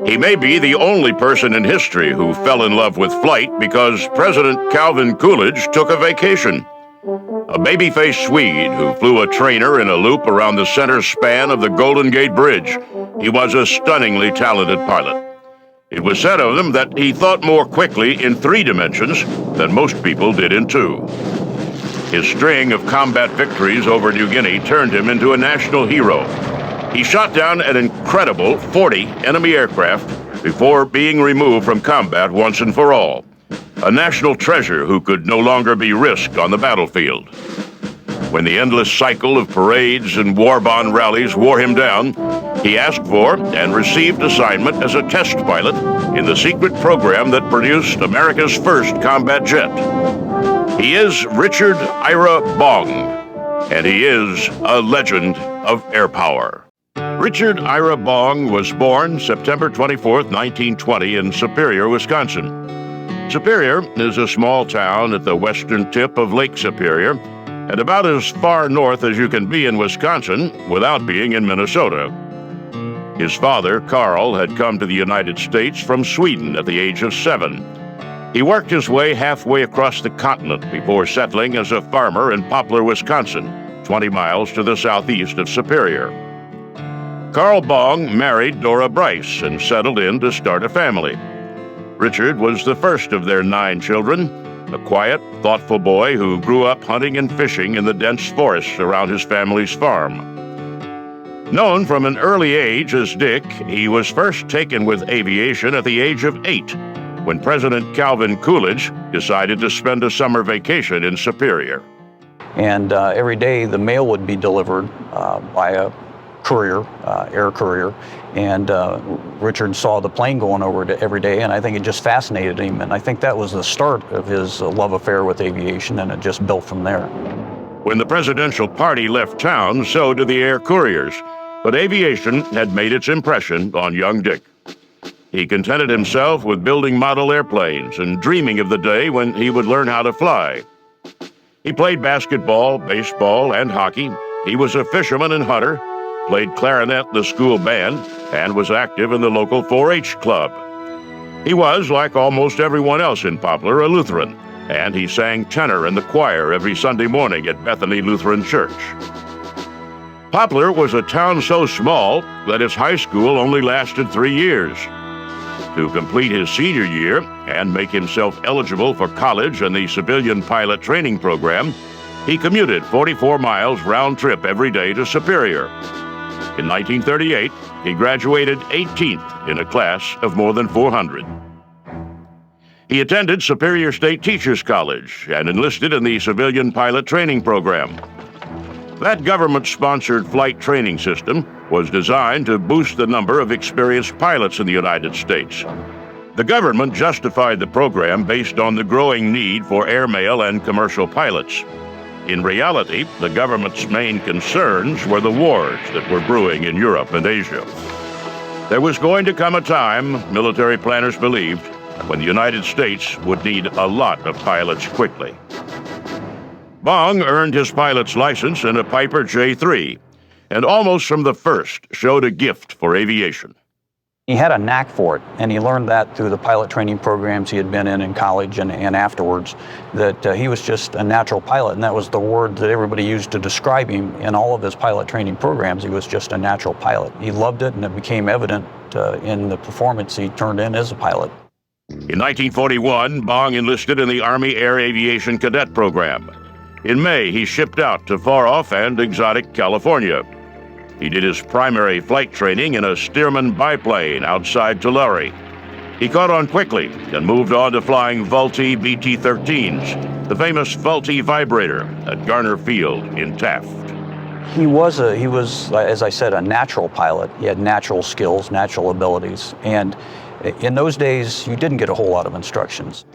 He may be the only person in history who fell in love with flight because President Calvin Coolidge took a vacation. A baby-faced Swede who flew a trainer in a loop around the center span of the Golden Gate Bridge. He was a stunningly talented pilot. It was said of him that he thought more quickly in 3 dimensions than most people did in 2. His string of combat victories over New Guinea turned him into a national hero. He shot down an incredible 40 enemy aircraft before being removed from combat once and for all. A national treasure who could no longer be risked on the battlefield. When the endless cycle of parades and war bond rallies wore him down, he asked for and received assignment as a test pilot in the secret program that produced America's first combat jet. He is Richard Ira Bong, and he is a legend of air power. Richard Ira Bong was born September 24, 1920 in Superior, Wisconsin. Superior is a small town at the western tip of Lake Superior and about as far north as you can be in Wisconsin without being in Minnesota. His father, Carl, had come to the United States from Sweden at the age of 7. He worked his way halfway across the continent before settling as a farmer in Poplar, Wisconsin, 20 miles to the southeast of Superior. Carl Bong married Dora Bryce and settled in to start a family. Richard was the first of their 9 children, a quiet, thoughtful boy who grew up hunting and fishing in the dense forests around his family's farm. Known from an early age as Dick, he was first taken with aviation at the age of 8, when President Calvin Coolidge decided to spend a summer vacation in Superior. And every day the mail would be delivered by a courier, air courier, and Richard saw the plane going over it every day, and I think it just fascinated him, and I think that was the start of his love affair with aviation, and it just built from there. When the presidential party left town, so did the air couriers, but aviation had made its impression on young Dick. He contented himself with building model airplanes and dreaming of the day when he would learn how to fly. He played basketball, baseball, and hockey. He was a fisherman and hunter, played clarinet in the school band, and was active in the local 4-H club. He was, like almost everyone else in Poplar, a Lutheran, and he sang tenor in the choir every Sunday morning at Bethany Lutheran Church. Poplar was a town so small that its high school only lasted 3 years. To complete his senior year and make himself eligible for college and the civilian pilot training program, he commuted 44 miles round trip every day to Superior. In 1938, he graduated 18th in a class of more than 400. He attended Superior State Teachers College and enlisted in the civilian pilot training program. That government-sponsored flight training system was designed to boost the number of experienced pilots in the United States. The government justified the program based on the growing need for airmail and commercial pilots. In reality, the government's main concerns were the wars that were brewing in Europe and Asia. There was going to come a time, military planners believed, when the United States would need a lot of pilots quickly. Bong earned his pilot's license in a Piper J3, and almost from the first showed a gift for aviation. He had a knack for it, and he learned that through the pilot training programs he had been in college and afterwards, that he was just a natural pilot, and that was the word that everybody used to describe him in all of his pilot training programs. He was just a natural pilot. He loved it, and it became evident in the performance he turned in as a pilot. In 1941, Bong enlisted in the Army Air Aviation Cadet Program. In May, he shipped out to far-off and exotic California. He did his primary flight training in a Stearman biplane outside Tulare. He caught on quickly and moved on to flying Vultee BT-13s, the famous Vultee vibrator at Garner Field in Taft. He was, as I said, a natural pilot. He had natural skills, natural abilities, and in those days, you didn't get a whole lot of instructions.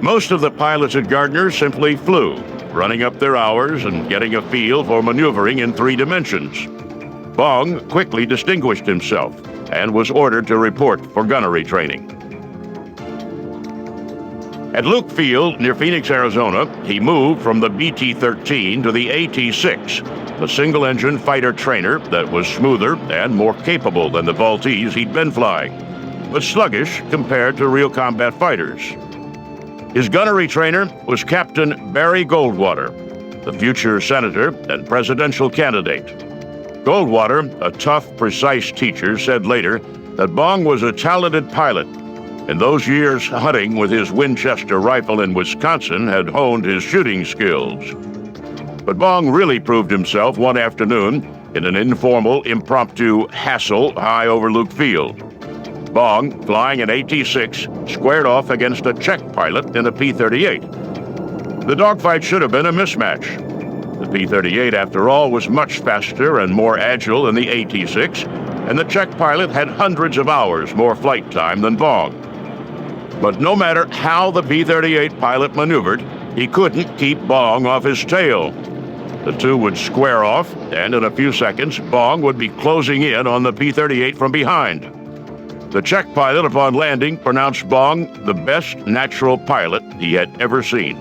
Most of the pilots at Gardner simply flew, running up their hours and getting a feel for maneuvering in 3 dimensions. Bong quickly distinguished himself and was ordered to report for gunnery training. At Luke Field near Phoenix, Arizona, he moved from the BT-13 to the AT-6, a single-engine fighter trainer that was smoother and more capable than the Vultees he'd been flying. but sluggish compared to real combat fighters. His gunnery trainer was Captain Barry Goldwater, the future senator and presidential candidate. Goldwater, a tough, precise teacher, said later that Bong was a talented pilot. In those years, hunting with his Winchester rifle in Wisconsin had honed his shooting skills. But Bong really proved himself one afternoon in an informal, impromptu hassle high over Luke Field. Bong, flying an AT-6, squared off against a Czech pilot in a P-38. The dogfight should have been a mismatch. The P-38, after all, was much faster and more agile than the AT-6, and the Czech pilot had hundreds of hours more flight time than Bong. But no matter how the P-38 pilot maneuvered, he couldn't keep Bong off his tail. The two would square off, and in a few seconds, Bong would be closing in on the P-38 from behind. The Czech pilot, upon landing, pronounced Bong the best natural pilot he had ever seen.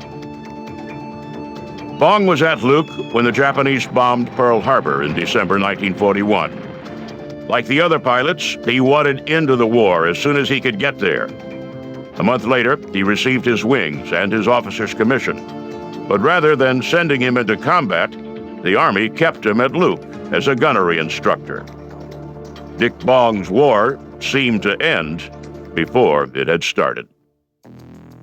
Bong was at Luke when the Japanese bombed Pearl Harbor in December 1941. Like the other pilots, he wanted into the war as soon as he could get there. A month later, he received his wings and his officer's commission. But rather than sending him into combat, the Army kept him at Luke as a gunnery instructor. Dick Bong's war seemed to end before it had started.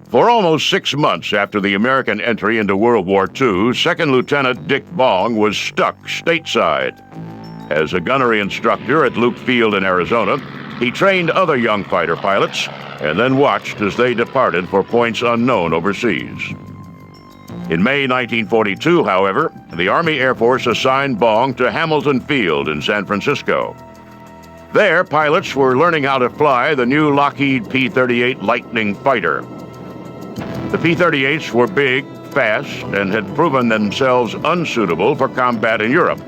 For almost 6 months after the American entry into World War II, Second Lieutenant Dick Bong was stuck stateside. As a gunnery instructor at Luke Field in Arizona, he trained other young fighter pilots and then watched as they departed for points unknown overseas. In May 1942, however, the Army Air Force assigned Bong to Hamilton Field in San Francisco. There, pilots were learning how to fly the new Lockheed P-38 Lightning fighter. The P-38s were big, fast, and had proven themselves unsuitable for combat in Europe.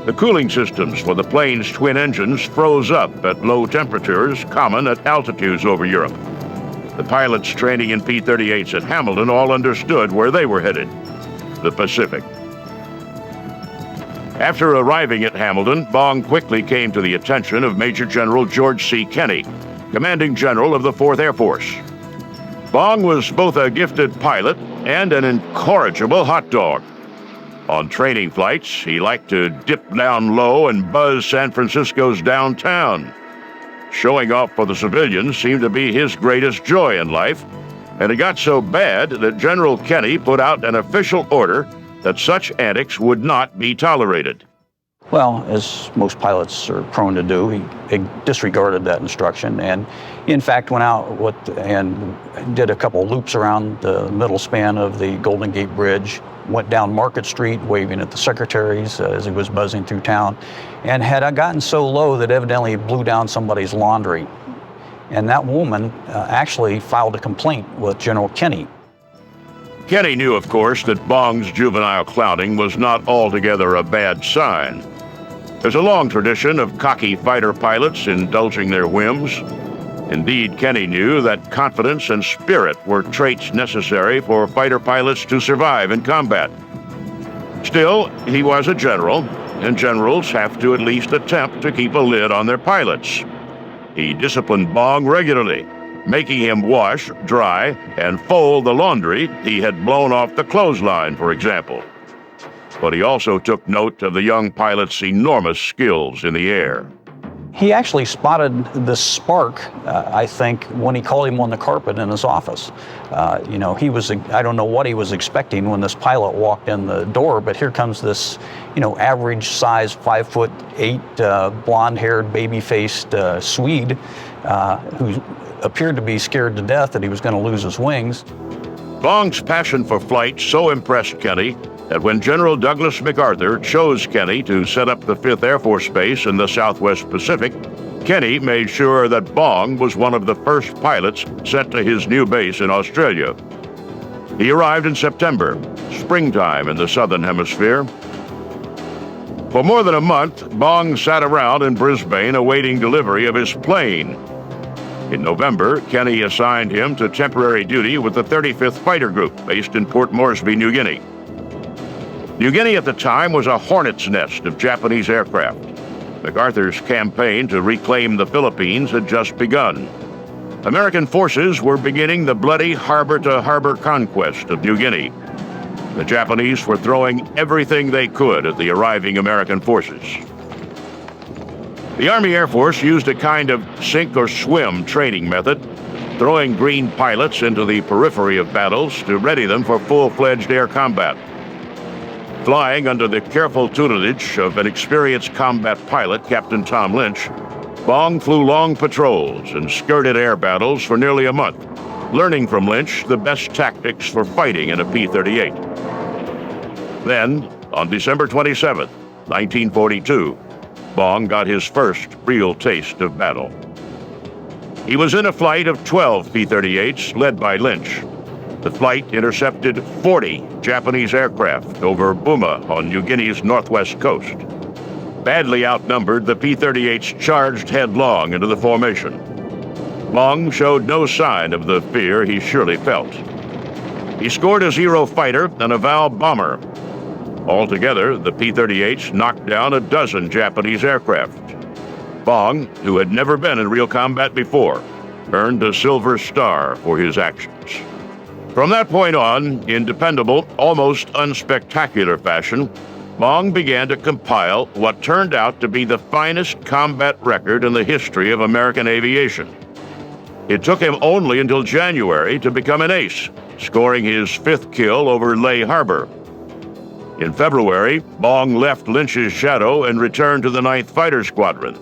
The cooling systems for the plane's twin engines froze up at low temperatures common at altitudes over Europe. The pilots training in P-38s at Hamilton all understood where they were headed: the Pacific. After arriving at Hamilton, Bong quickly came to the attention of Major General George C. Kenney, commanding general of the 4th Air Force. Bong was both a gifted pilot and an incorrigible hot dog. On training flights, he liked to dip down low and buzz San Francisco's downtown. Showing off for the civilians seemed to be his greatest joy in life, and it got so bad that General Kenney put out an official order that such antics would not be tolerated. Well, as most pilots are prone to do, he disregarded that instruction and, in fact, went out and did a couple loops around the middle span of the Golden Gate Bridge, went down Market Street waving at the secretaries as he was buzzing through town, and had gotten so low that evidently he blew down somebody's laundry. And that woman actually filed a complaint with General Kenney. Kenney knew, of course, that Bong's juvenile clowning was not altogether a bad sign. There's a long tradition of cocky fighter pilots indulging their whims. Indeed, Kenney knew that confidence and spirit were traits necessary for fighter pilots to survive in combat. Still, he was a general, and generals have to at least attempt to keep a lid on their pilots. He disciplined Bong regularly, making him wash, dry, and fold the laundry he had blown off the clothesline, for example. But he also took note of the young pilot's enormous skills in the air. He actually spotted the spark, I think, when he called him on the carpet in his office. I don't know what he was expecting when this pilot walked in the door, but here comes this, average size 5'8", blonde-haired, baby-faced Swede who appeared to be scared to death that he was going to lose his wings. Bong's passion for flight so impressed Kenney that when General Douglas MacArthur chose Kenney to set up the 5th Air Force Base in the Southwest Pacific, Kenney made sure that Bong was one of the first pilots sent to his new base in Australia. He arrived in September, springtime in the Southern Hemisphere. For more than a month, Bong sat around in Brisbane awaiting delivery of his plane. In November, Kenney assigned him to temporary duty with the 35th Fighter Group based in Port Moresby, New Guinea. New Guinea at the time was a hornet's nest of Japanese aircraft. MacArthur's campaign to reclaim the Philippines had just begun. American forces were beginning the bloody harbor-to-harbor conquest of New Guinea. The Japanese were throwing everything they could at the arriving American forces. The Army Air Force used a kind of sink-or-swim training method, throwing green pilots into the periphery of battles to ready them for full-fledged air combat. Flying under the careful tutelage of an experienced combat pilot, Captain Tom Lynch, Bong flew long patrols and skirted air battles for nearly a month, learning from Lynch the best tactics for fighting in a P-38. Then, on December 27, 1942, Bong got his first real taste of battle. He was in a flight of 12 P-38s led by Lynch. The flight intercepted 40 Japanese aircraft over Buma on New Guinea's northwest coast. Badly outnumbered, the P-38s charged headlong into the formation. Bong showed no sign of the fear he surely felt. He scored a Zero fighter and a Val bomber. Altogether, the P-38s knocked down a dozen Japanese aircraft. Bong, who had never been in real combat before, earned a Silver Star for his actions. From that point on, in dependable, almost unspectacular fashion, Bong began to compile what turned out to be the finest combat record in the history of American aviation. It took him only until January to become an ace, scoring his 5th kill over Leh Harbor. In February, Bong left Lynch's shadow and returned to the 9th Fighter Squadron.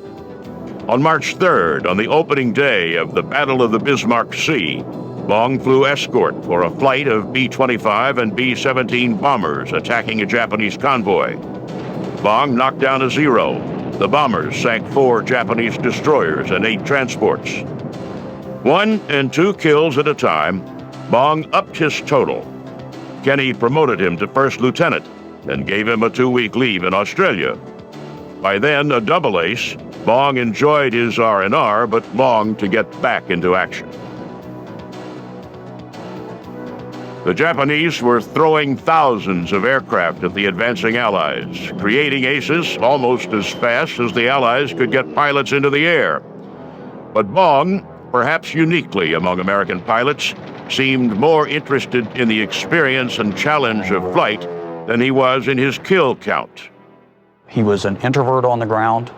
On March 3rd, on the opening day of the Battle of the Bismarck Sea, Bong flew escort for a flight of B-25 and B-17 bombers attacking a Japanese convoy. Bong knocked down a Zero. The bombers sank 4 Japanese destroyers and 8 transports. 1 and 2 kills at a time, Bong upped his total. Kenny promoted him to first lieutenant and gave him a 2-week leave in Australia. By then, a double ace, Bong enjoyed his R&R but longed to get back into action. The Japanese were throwing thousands of aircraft at the advancing Allies, creating aces almost as fast as the Allies could get pilots into the air. But Bong, perhaps uniquely among American pilots, seemed more interested in the experience and challenge of flight than he was in his kill count. He was an introvert on the ground,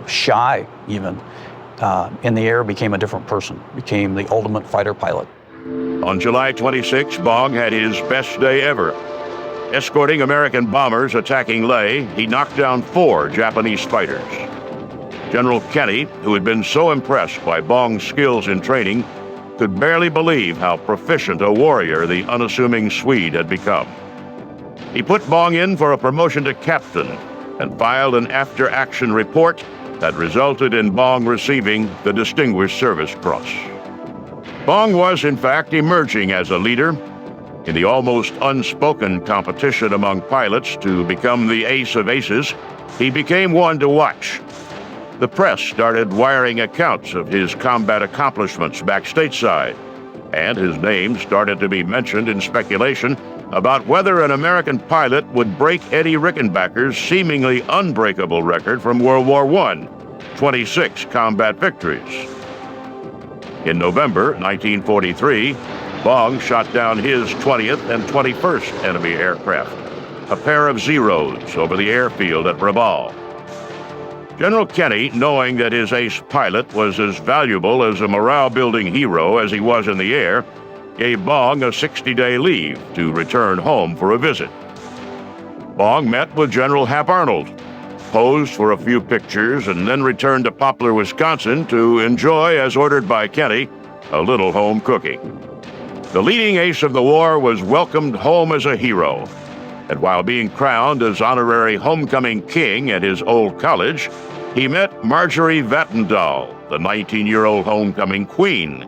shy even. In the air, became a different person, became the ultimate fighter pilot. On July 26, Bong had his best day ever. Escorting American bombers attacking Leh, he knocked down 4 Japanese fighters. General Kenny, who had been so impressed by Bong's skills in training, could barely believe how proficient a warrior the unassuming Swede had become. He put Bong in for a promotion to captain and filed an after-action report that resulted in Bong receiving the Distinguished Service Cross. Bong was, in fact, emerging as a leader in the almost unspoken competition among pilots to become the ace of aces. He became one to watch. The press started wiring accounts of his combat accomplishments back stateside, and his name started to be mentioned in speculation about whether an American pilot would break Eddie Rickenbacker's seemingly unbreakable record from World War I, 26 combat victories. In November 1943, Bong shot down his 20th and 21st enemy aircraft, a pair of Zeros over the airfield at Rabaul. General Kenny, knowing that his ace pilot was as valuable as a morale-building hero as he was in the air, gave Bong a 60-day leave to return home for a visit. Bong met with General Hap Arnold, posed for a few pictures, and then returned to Poplar, Wisconsin to enjoy, as ordered by Kenny, a little home cooking. The leading ace of the war was welcomed home as a hero, and while being crowned as honorary homecoming king at his old college, he met Marjorie Vattendahl, the 19-year-old homecoming queen.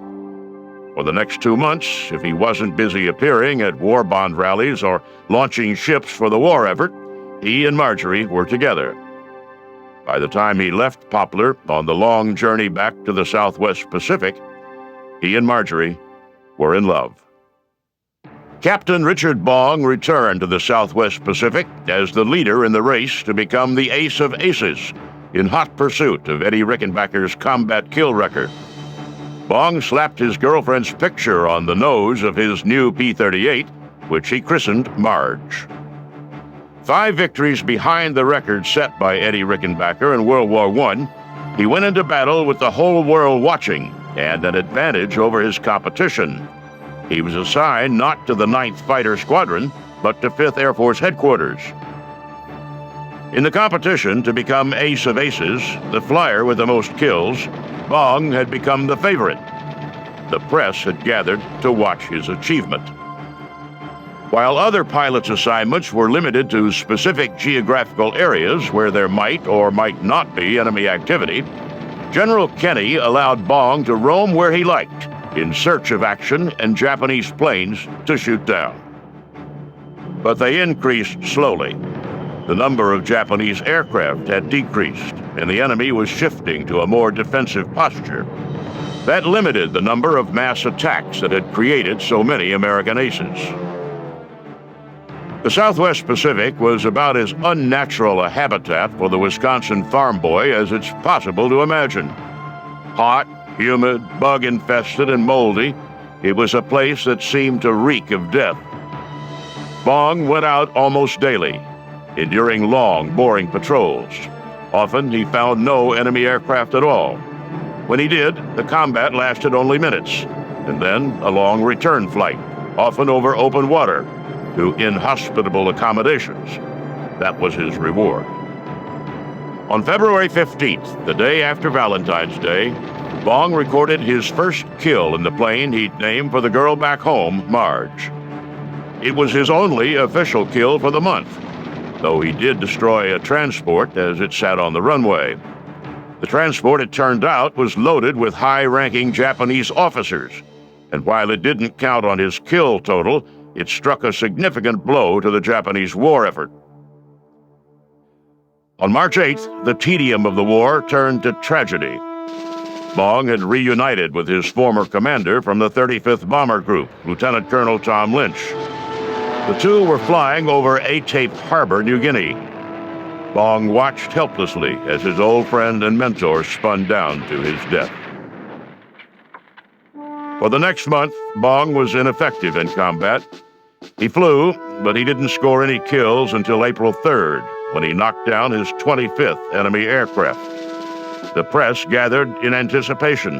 For the next 2 months, if he wasn't busy appearing at war bond rallies or launching ships for the war effort, he and Marjorie were together. By the time he left Poplar on the long journey back to the Southwest Pacific, he and Marjorie were in love. Captain Richard Bong returned to the Southwest Pacific as the leader in the race to become the ace of aces, in hot pursuit of Eddie Rickenbacker's combat kill record. Bong slapped his girlfriend's picture on the nose of his new P-38, which he christened Marge. 5 victories behind the record set by Eddie Rickenbacker in World War I, he went into battle with the whole world watching and an advantage over his competition. He was assigned not to the 9th Fighter Squadron, but to 5th Air Force Headquarters. In the competition to become ace of aces, the flyer with the most kills, Bong had become the favorite. The press had gathered to watch his achievement. While other pilots' assignments were limited to specific geographical areas where there might or might not be enemy activity, General Kenny allowed Bong to roam where he liked, in search of action and Japanese planes to shoot down. But they increased slowly. The number of Japanese aircraft had decreased, and the enemy was shifting to a more defensive posture. That limited the number of mass attacks that had created so many American aces. The Southwest Pacific was about as unnatural a habitat for the Wisconsin farm boy as it's possible to imagine. Hot, humid, bug-infested, and moldy, it was a place that seemed to reek of death. Bong went out almost daily, enduring long, boring patrols. Often he found no enemy aircraft at all. When he did, the combat lasted only minutes, and then a long return flight, often over open water, to inhospitable accommodations. That was his reward. On February 15th, the day after Valentine's Day, Bong recorded his first kill in the plane he'd named for the girl back home, Marge. It was his only official kill for the month, though he did destroy a transport as it sat on the runway. The transport, it turned out, was loaded with high-ranking Japanese officers, and while it didn't count on his kill total, it struck a significant blow to the Japanese war effort. On March 8th, the tedium of the war turned to tragedy. Bong had reunited with his former commander from the 35th Bomber Group, Lieutenant Colonel Tom Lynch. The two were flying over Atape Harbor, New Guinea. Bong watched helplessly as his old friend and mentor spun down to his death. For the next month, Bong was ineffective in combat. He flew, but he didn't score any kills until April 3rd, when he knocked down his 25th enemy aircraft. The press gathered in anticipation.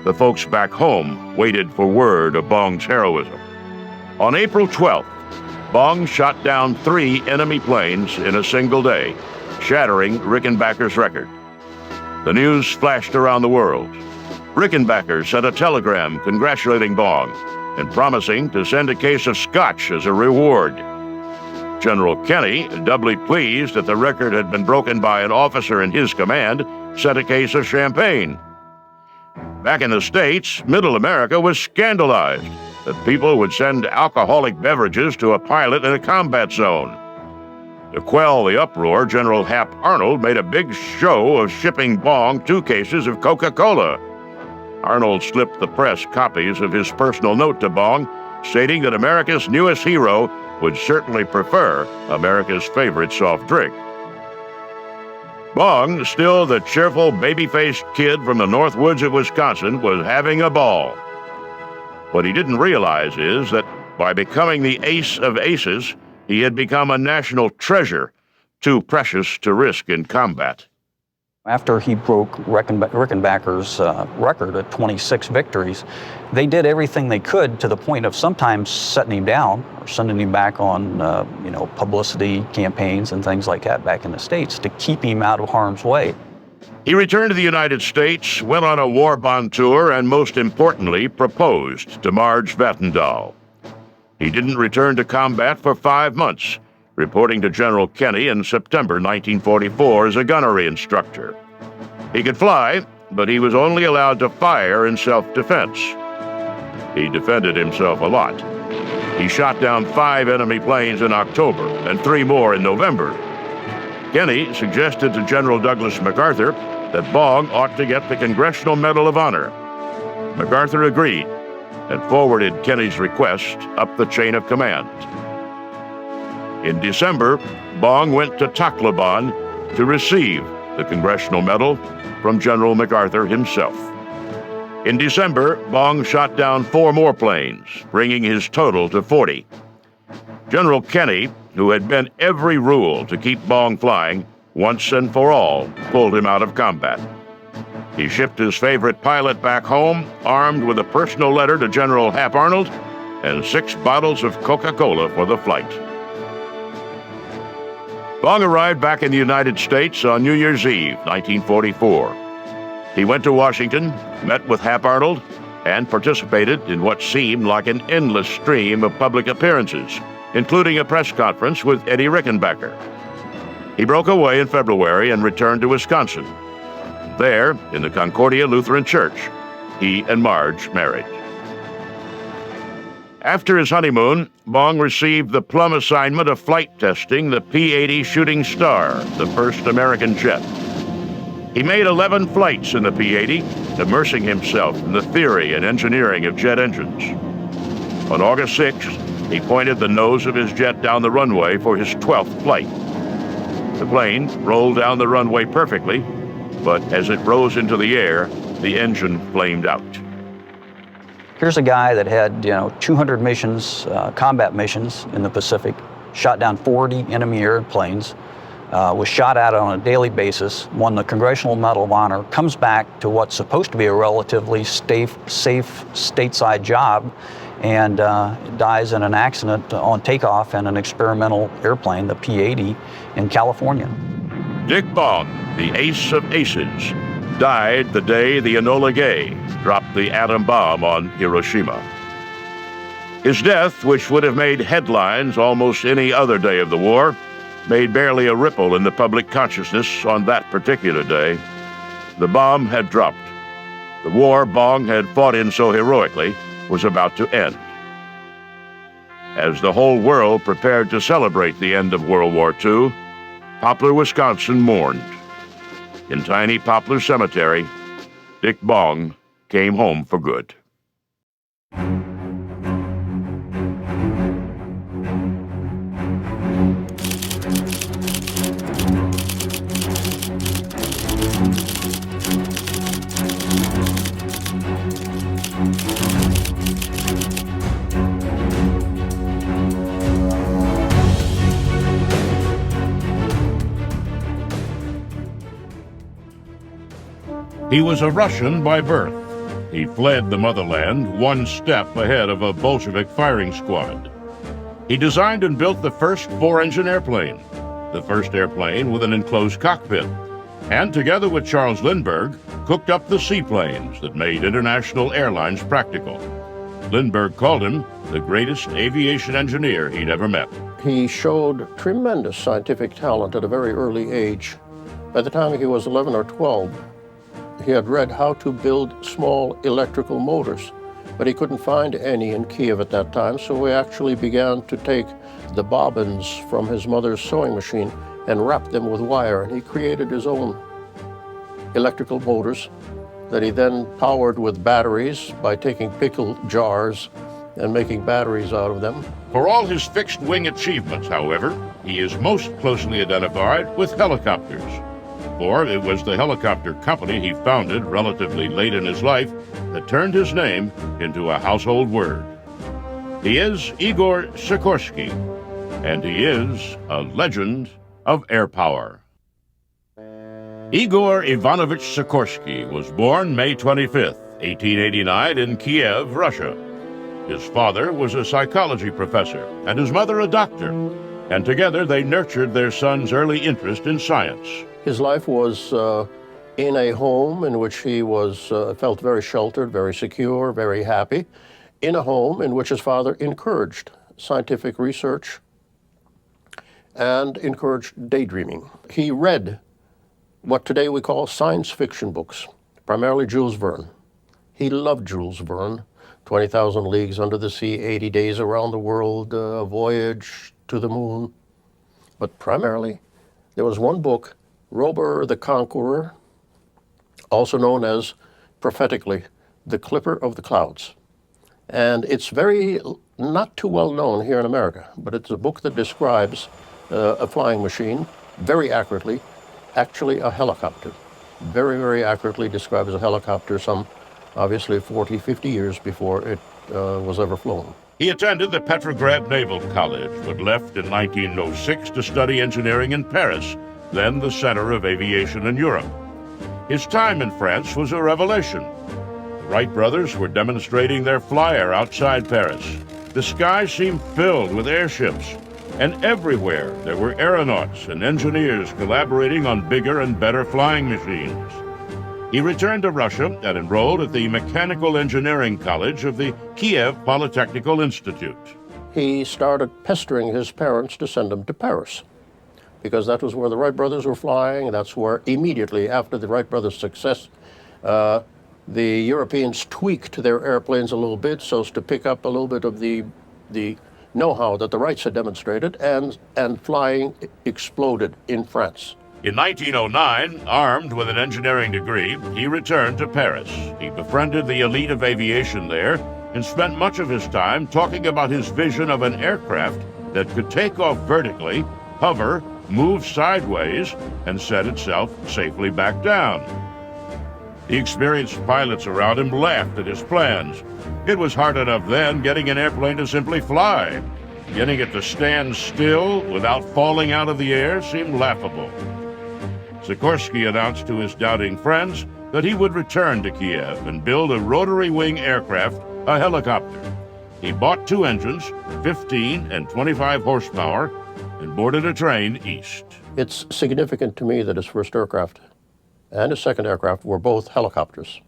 The folks back home waited for word of Bong's heroism. On April 12th, Bong shot down 3 enemy planes in a single day, shattering Rickenbacker's record. The news flashed around the world. Rickenbacker sent a telegram congratulating Bong and promising to send a case of scotch as a reward. General Kenny, doubly pleased that the record had been broken by an officer in his command, sent a case of champagne. Back in the States, Middle America was scandalized that people would send alcoholic beverages to a pilot in a combat zone. To quell the uproar, General Hap Arnold made a big show of shipping Bong 2 cases of Coca-Cola. Arnold slipped the press copies of his personal note to Bong, stating that America's newest hero would certainly prefer America's favorite soft drink. Bong, still the cheerful, baby-faced kid from the North Woods of Wisconsin, was having a ball. What he didn't realize is that by becoming the ace of aces, he had become a national treasure, too precious to risk in combat. After he broke Rickenbacker's record at 26 victories, they did everything they could to the point of sometimes setting him down or sending him back on, publicity campaigns and things like that back in the States to keep him out of harm's way. He returned to the United States, went on a war bond tour, and most importantly, proposed to Marge Vattendahl. He didn't return to combat for 5 months, reporting to General Kenny in September 1944 as a gunnery instructor. He could fly, but he was only allowed to fire in self-defense. He defended himself a lot. He shot down 5 enemy planes in October and 3 more in November. Kenny suggested to General Douglas MacArthur that Bong ought to get the Congressional Medal of Honor. MacArthur agreed and forwarded Kenny's request up the chain of command. In December, Bong went to Tacloban to receive the Congressional Medal from General MacArthur himself. In December, Bong shot down 4 more planes, bringing his total to 40. General Kenny, who had bent every rule to keep Bong flying, once and for all, pulled him out of combat. He shipped his favorite pilot back home, armed with a personal letter to General Hap Arnold and 6 bottles of Coca-Cola for the flight. Bong arrived back in the United States on New Year's Eve, 1944. He went to Washington, met with Hap Arnold, and participated in what seemed like an endless stream of public appearances, including a press conference with Eddie Rickenbacker. He broke away in February and returned to Wisconsin. There, in the Concordia Lutheran Church, he and Marge married. After his honeymoon, Bong received the plum assignment of flight testing the P-80 Shooting Star, the first American jet. He made 11 flights in the P-80, immersing himself in the theory and engineering of jet engines. On August 6th, he pointed the nose of his jet down the runway for his 12th flight. The plane rolled down the runway perfectly, but as it rose into the air, the engine flamed out. Here's a guy that had 200 missions, combat missions in the Pacific, shot down 40 enemy airplanes, was shot at on a daily basis, won the Congressional Medal of Honor, comes back to what's supposed to be a relatively safe stateside job, and dies in an accident on takeoff in an experimental airplane, the P-80, in California. Dick Bong, the ace of aces, died the day the Enola Gay dropped the atom bomb on Hiroshima. His death, which would have made headlines almost any other day of the war, made barely a ripple in the public consciousness on that particular day. The bomb had dropped. The war Bong had fought in so heroically was about to end. As the whole world prepared to celebrate the end of World War II, Poplar, Wisconsin mourned. In tiny Poplar Cemetery, Dick Bong came home for good. He was a Russian by birth. He fled the motherland one step ahead of a Bolshevik firing squad. He designed and built the first 4-engine airplane, the first airplane with an enclosed cockpit, and together with Charles Lindbergh, cooked up the seaplanes that made international airlines practical. Lindbergh called him the greatest aviation engineer he'd ever met. He showed tremendous scientific talent at a very early age. By the time he was 11 or 12, he had read how to build small electrical motors, but he couldn't find any in Kiev at that time, so he actually began to take the bobbins from his mother's sewing machine and wrap them with wire, and he created his own electrical motors that he then powered with batteries by taking pickle jars and making batteries out of them. For all his fixed-wing achievements, however, he is most closely identified with helicopters. For it was the helicopter company he founded relatively late in his life that turned his name into a household word. He is Igor Sikorsky, and he is a legend of air power. Igor Ivanovich Sikorsky was born May 25th, 1889 in Kiev, Russia. His father was a psychology professor and his mother a doctor, and together they nurtured their son's early interest in science. His life was in a home in which he felt very sheltered, very secure, very happy, in a home in which his father encouraged scientific research and encouraged daydreaming. He read what today we call science fiction books, primarily Jules Verne. He loved Jules Verne, 20,000 Leagues Under the Sea, 80 Days Around the World, A Voyage to the Moon. But primarily, there was one book, Robur the Conqueror, also known as, prophetically, The Clipper of the Clouds. And it's not too well known here in America, but it's a book that describes a flying machine very accurately, actually a helicopter. Very, very accurately describes a helicopter some obviously 40, 50 years before it was ever flown. He attended the Petrograd Naval College, but left in 1906 to study engineering in Paris, then the center of aviation in Europe. His time in France was a revelation. The Wright brothers were demonstrating their flyer outside Paris. The sky seemed filled with airships, and everywhere there were aeronauts and engineers collaborating on bigger and better flying machines. He returned to Russia and enrolled at the Mechanical Engineering College of the Kiev Polytechnical Institute. He started pestering his parents to send him to Paris, because that was where the Wright brothers were flying. That's where immediately after the Wright brothers' success, the Europeans tweaked their airplanes a little bit so as to pick up a little bit of the know-how that the Wrights had demonstrated, and flying exploded in France. In 1909, armed with an engineering degree, he returned to Paris. He befriended the elite of aviation there and spent much of his time talking about his vision of an aircraft that could take off vertically, hover, move sideways, and set itself safely back down. The experienced pilots around him laughed at his plans. It was hard enough then getting an airplane to simply fly. Getting it to stand still without falling out of the air seemed laughable. Sikorsky announced to his doubting friends that he would return to Kiev and build a rotary wing aircraft, a helicopter. He bought 2 engines, 15 and 25 horsepower, and boarded a train east. It's significant to me that his first aircraft and his second aircraft were both helicopters.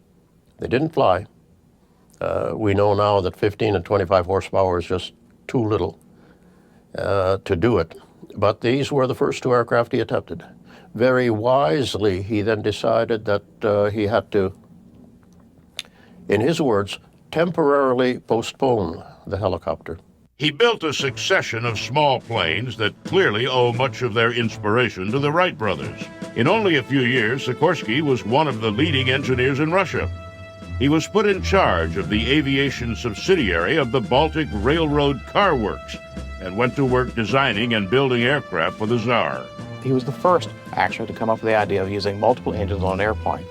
They didn't fly. We know now that 15 and 25 horsepower is just too little to do it. But these were the first 2 aircraft he attempted. Very wisely, he then decided that he had to, in his words, temporarily postpone the helicopter. He built a succession of small planes that clearly owe much of their inspiration to the Wright brothers. In only a few years, Sikorsky was one of the leading engineers in Russia. He was put in charge of the aviation subsidiary of the Baltic Railroad Car Works and went to work designing and building aircraft for the Tsar. He was the first, actually, to come up with the idea of using multiple engines on an airplane.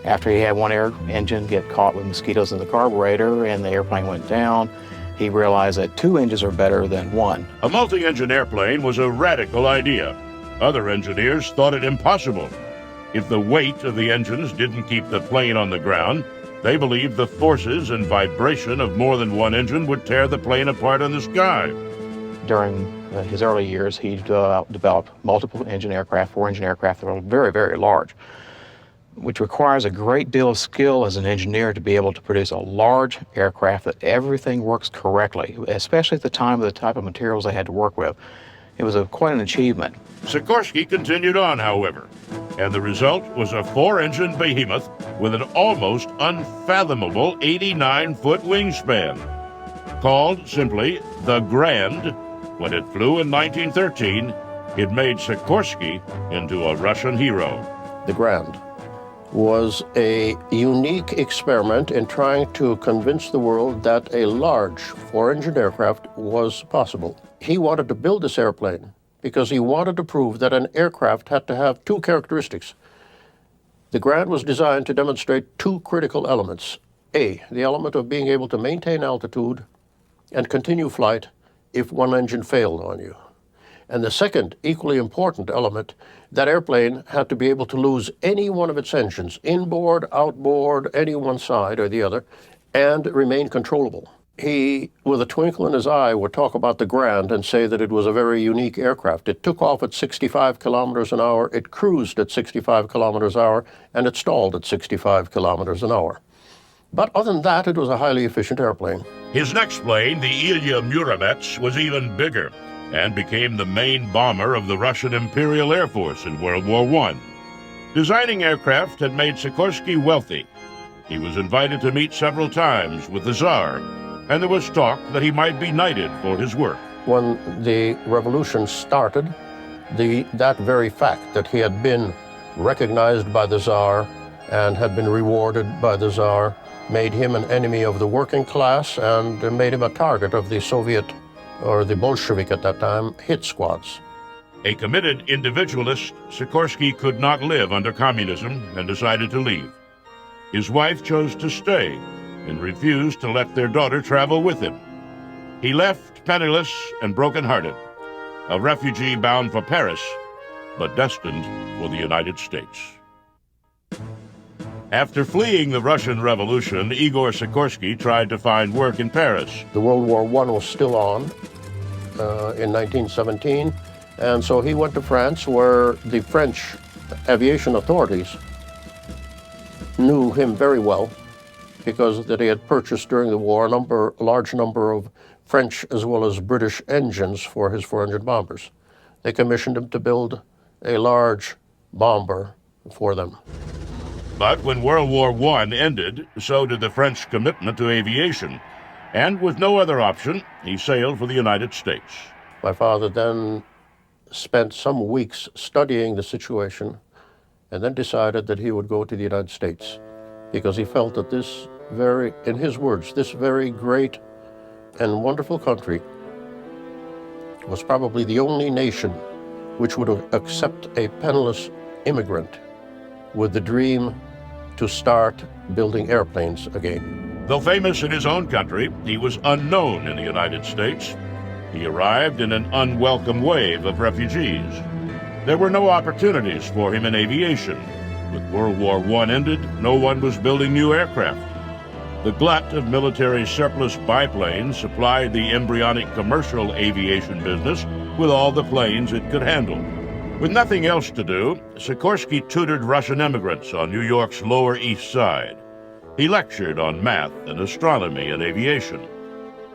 After he had one engine get caught with mosquitoes in the carburetor and the airplane went down, he realized that 2 engines are better than 1. A multi-engine airplane was a radical idea. Other engineers thought it impossible. If the weight of the engines didn't keep the plane on the ground, they believed the forces and vibration of more than 1 engine would tear the plane apart in the sky. During his early years, he developed multiple engine aircraft, 4-engine aircraft that were very, very large, which requires a great deal of skill as an engineer to be able to produce a large aircraft that everything works correctly, especially at the time of the type of materials they had to work with. It was quite an achievement. Sikorsky continued on, however, and the result was a 4-engine behemoth with an almost unfathomable 89-foot wingspan. Called simply the Grand, when it flew in 1913, it made Sikorsky into a Russian hero. The Grand was a unique experiment in trying to convince the world that a large 4-engine aircraft was possible. He wanted to build this airplane because he wanted to prove that an aircraft had to have 2 characteristics. The Grand was designed to demonstrate 2 critical elements. A, the element of being able to maintain altitude and continue flight if one engine failed on you. And the second, equally important element, that airplane had to be able to lose any one of its engines, inboard, outboard, any one side or the other, and remain controllable. He, with a twinkle in his eye, would talk about the Grand and say that it was a very unique aircraft. It took off at 65 kilometers an hour, it cruised at 65 kilometers an hour, and it stalled at 65 kilometers an hour. But other than that, it was a highly efficient airplane. His next plane, the Ilya Muromets, was even bigger and became the main bomber of the Russian Imperial Air Force in World War I. Designing aircraft had made Sikorsky wealthy. He was invited to meet several times with the Tsar, and there was talk that he might be knighted for his work. When the revolution started, that very fact that he had been recognized by the Tsar and had been rewarded by the Tsar made him an enemy of the working class and made him a target of the Soviet, or the Bolshevik at that time, hit squads. A committed individualist, Sikorsky could not live under communism and decided to leave. His wife chose to stay and refused to let their daughter travel with him. He left penniless and broken-hearted, a refugee bound for Paris, but destined for the United States. After fleeing the Russian Revolution, Igor Sikorsky tried to find work in Paris. The World War I was still on in 1917, and so he went to France, where the French aviation authorities knew him very well because that he had purchased during the war a large number of French as well as British engines for his four-engine bombers. They commissioned him to build a large bomber for them. But when World War I ended, so did the French commitment to aviation. And with no other option, he sailed for the United States. My father then spent some weeks studying the situation and then decided that he would go to the United States because he felt that this very, in his words, this very great and wonderful country was probably the only nation which would accept a penniless immigrant with the dream to start building airplanes again. Though famous in his own country, he was unknown in the United States. He arrived in an unwelcome wave of refugees. There were no opportunities for him in aviation. With World War I ended, no one was building new aircraft. The glut of military surplus biplanes supplied the embryonic commercial aviation business with all the planes it could handle. With nothing else to do, Sikorsky tutored Russian immigrants on New York's Lower East Side. He lectured on math and astronomy and aviation.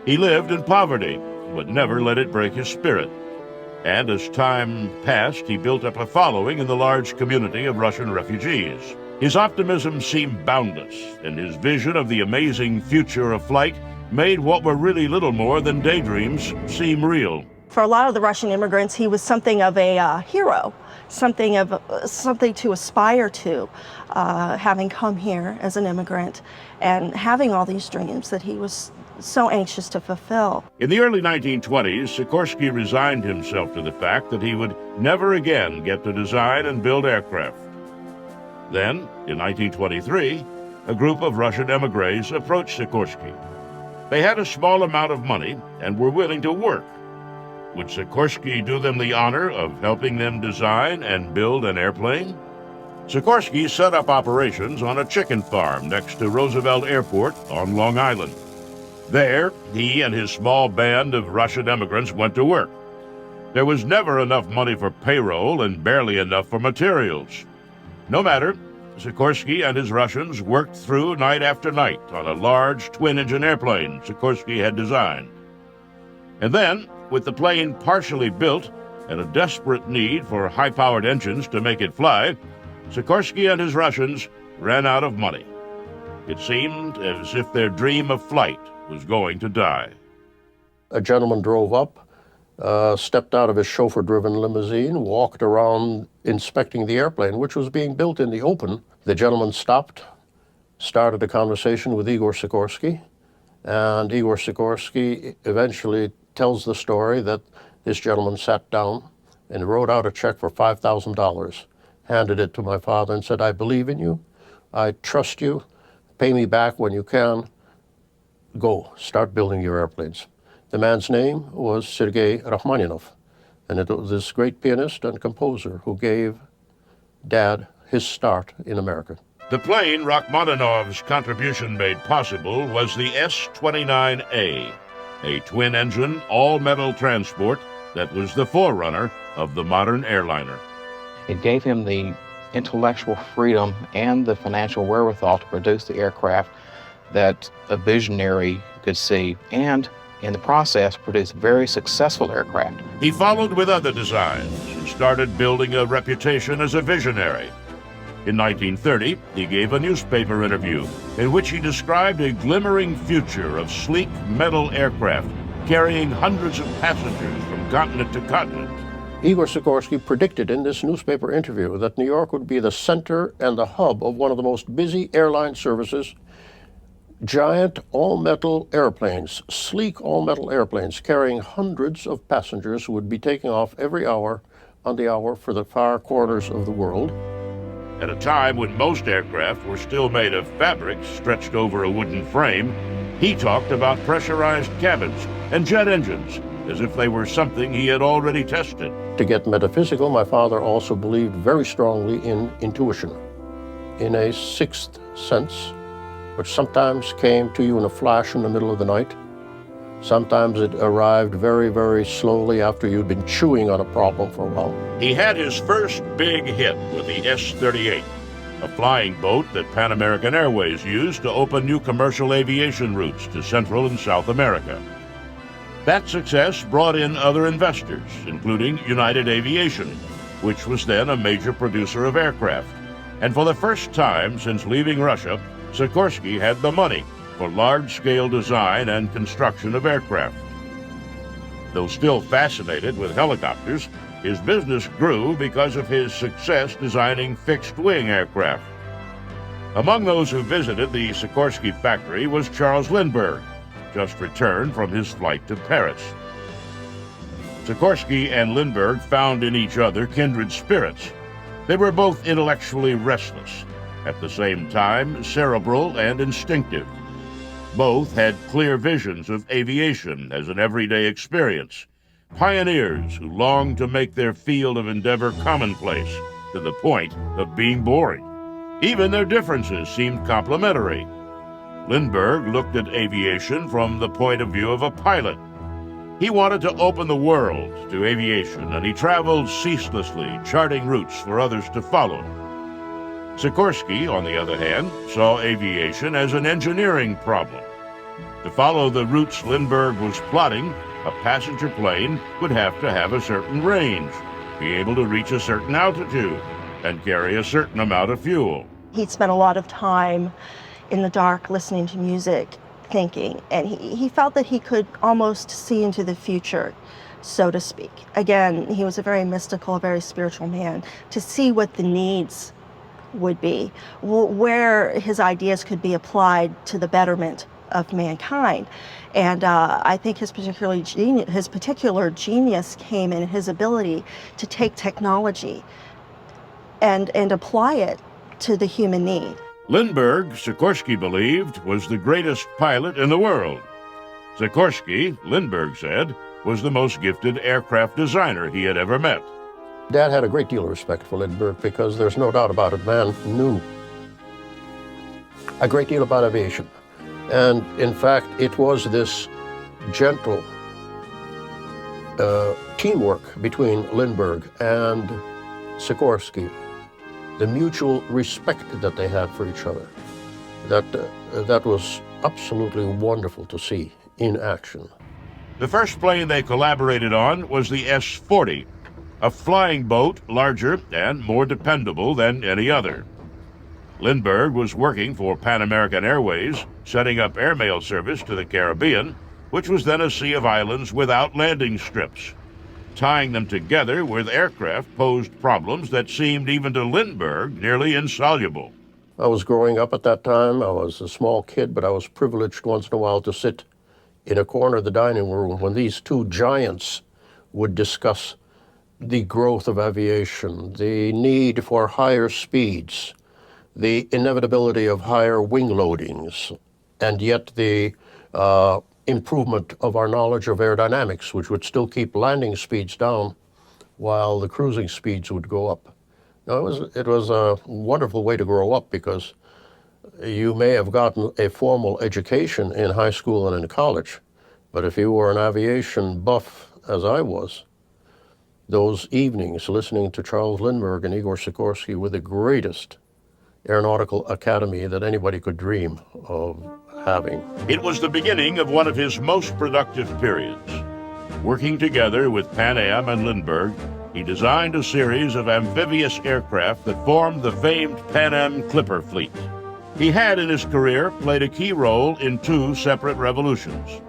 He lived in poverty, but never let it break his spirit. And as time passed, he built up a following in the large community of Russian refugees. His optimism seemed boundless, and his vision of the amazing future of flight made what were really little more than daydreams seem real. For a lot of the Russian immigrants, he was something of a hero, something to aspire to, having come here as an immigrant and having all these dreams that he was so anxious to fulfill. In the early 1920s, Sikorsky resigned himself to the fact that he would never again get to design and build aircraft. Then, in 1923, a group of Russian émigrés approached Sikorsky. They had a small amount of money and were willing to work. Would Sikorsky do them the honor of helping them design and build an airplane? Sikorsky set up operations on a chicken farm next to Roosevelt Airport on Long Island. There, he and his small band of Russian immigrants went to work. There was never enough money for payroll and barely enough for materials. No matter, Sikorsky and his Russians worked through night after night on a large twin-engine airplane Sikorsky had designed. And then, with the plane partially built and a desperate need for high-powered engines to make it fly, Sikorsky and his Russians ran out of money. It seemed as if their dream of flight was going to die. A gentleman drove up, stepped out of his chauffeur-driven limousine, walked around inspecting the airplane, which was being built in the open. The gentleman stopped, started a conversation with Igor Sikorsky, and Igor Sikorsky eventually tells the story that this gentleman sat down and wrote out a check for $5,000, handed it to my father and said, "I believe in you, I trust you, pay me back when you can, go, start building your airplanes." The man's name was Sergei Rachmaninoff, and it was this great pianist and composer who gave Dad his start in America. The plane Rachmaninoff's contribution made possible was the S-29A, a twin-engine, all-metal transport that was the forerunner of the modern airliner. It gave him the intellectual freedom and the financial wherewithal to produce the aircraft that a visionary could see, and in the process produce very successful aircraft. He followed with other designs and started building a reputation as a visionary. In 1930, he gave a newspaper interview in which he described a glimmering future of sleek metal aircraft carrying hundreds of passengers from continent to continent. Igor Sikorsky predicted in this newspaper interview that New York would be the center and the hub of one of the most busy airline services. Giant all-metal airplanes, sleek all-metal airplanes carrying hundreds of passengers would be taking off every hour on the hour for the far corners of the world. At a time when most aircraft were still made of fabric stretched over a wooden frame, he talked about pressurized cabins and jet engines as if they were something he had already tested. To get metaphysical, my father also believed very strongly in intuition, in a sixth sense, which sometimes came to you in a flash in the middle of the night. Sometimes it arrived very, very slowly after you'd been chewing on a problem for a while. He had his first big hit with the S-38, a flying boat that Pan American Airways used to open new commercial aviation routes to Central and South America. That success brought in other investors, including United Aviation, which was then a major producer of aircraft. And for the first time since leaving Russia, Sikorsky had the money for large-scale design and construction of aircraft. Though still fascinated with helicopters, his business grew because of his success designing fixed-wing aircraft. Among those who visited the Sikorsky factory was Charles Lindbergh, just returned from his flight to Paris. Sikorsky and Lindbergh found in each other kindred spirits. They were both intellectually restless, at the same time cerebral and instinctive. Both had clear visions of aviation as an everyday experience, pioneers who longed to make their field of endeavor commonplace, to the point of being boring. Even their differences seemed complementary. Lindbergh looked at aviation from the point of view of a pilot. He wanted to open the world to aviation, and he traveled ceaselessly, charting routes for others to follow. Sikorsky, on the other hand, saw aviation as an engineering problem. To follow the routes Lindbergh was plotting, a passenger plane would have to have a certain range, be able to reach a certain altitude, and carry a certain amount of fuel. He'd spent a lot of time in the dark listening to music, thinking, and he felt that he could almost see into the future, so to speak. Again, he was a very mystical, very spiritual man, to see what the needs would be, where his ideas could be applied to the betterment of mankind. And I think his particular genius came in his ability to take technology and apply it to the human need. Lindbergh, Sikorsky believed, was the greatest pilot in the world. Sikorsky, Lindbergh said, was the most gifted aircraft designer he had ever met. Dad had a great deal of respect for Lindbergh because there's no doubt about it, man knew a great deal about aviation. And in fact, it was this gentle teamwork between Lindbergh and Sikorsky, the mutual respect that they had for each other, that was absolutely wonderful to see in action. The first plane they collaborated on was the S-40, a flying boat larger and more dependable than any other. Lindbergh was working for Pan American Airways, setting up airmail service to the Caribbean, which was then a sea of islands without landing strips. Tying them together with aircraft posed problems that seemed even to Lindbergh nearly insoluble. I was growing up at that time. I was a small kid, but I was privileged once in a while to sit in a corner of the dining room when these two giants would discuss the growth of aviation, the need for higher speeds, the inevitability of higher wing loadings, and yet the improvement of our knowledge of aerodynamics, which would still keep landing speeds down while the cruising speeds would go up. Now, it was a wonderful way to grow up because you may have gotten a formal education in high school and in college, but if you were an aviation buff, as I was, those evenings listening to Charles Lindbergh and Igor Sikorsky were the greatest aeronautical academy that anybody could dream of having. It was the beginning of one of his most productive periods. Working together with Pan Am and Lindbergh, he designed a series of amphibious aircraft that formed the famed Pan Am Clipper fleet. He had in his career played a key role in two separate revolutions.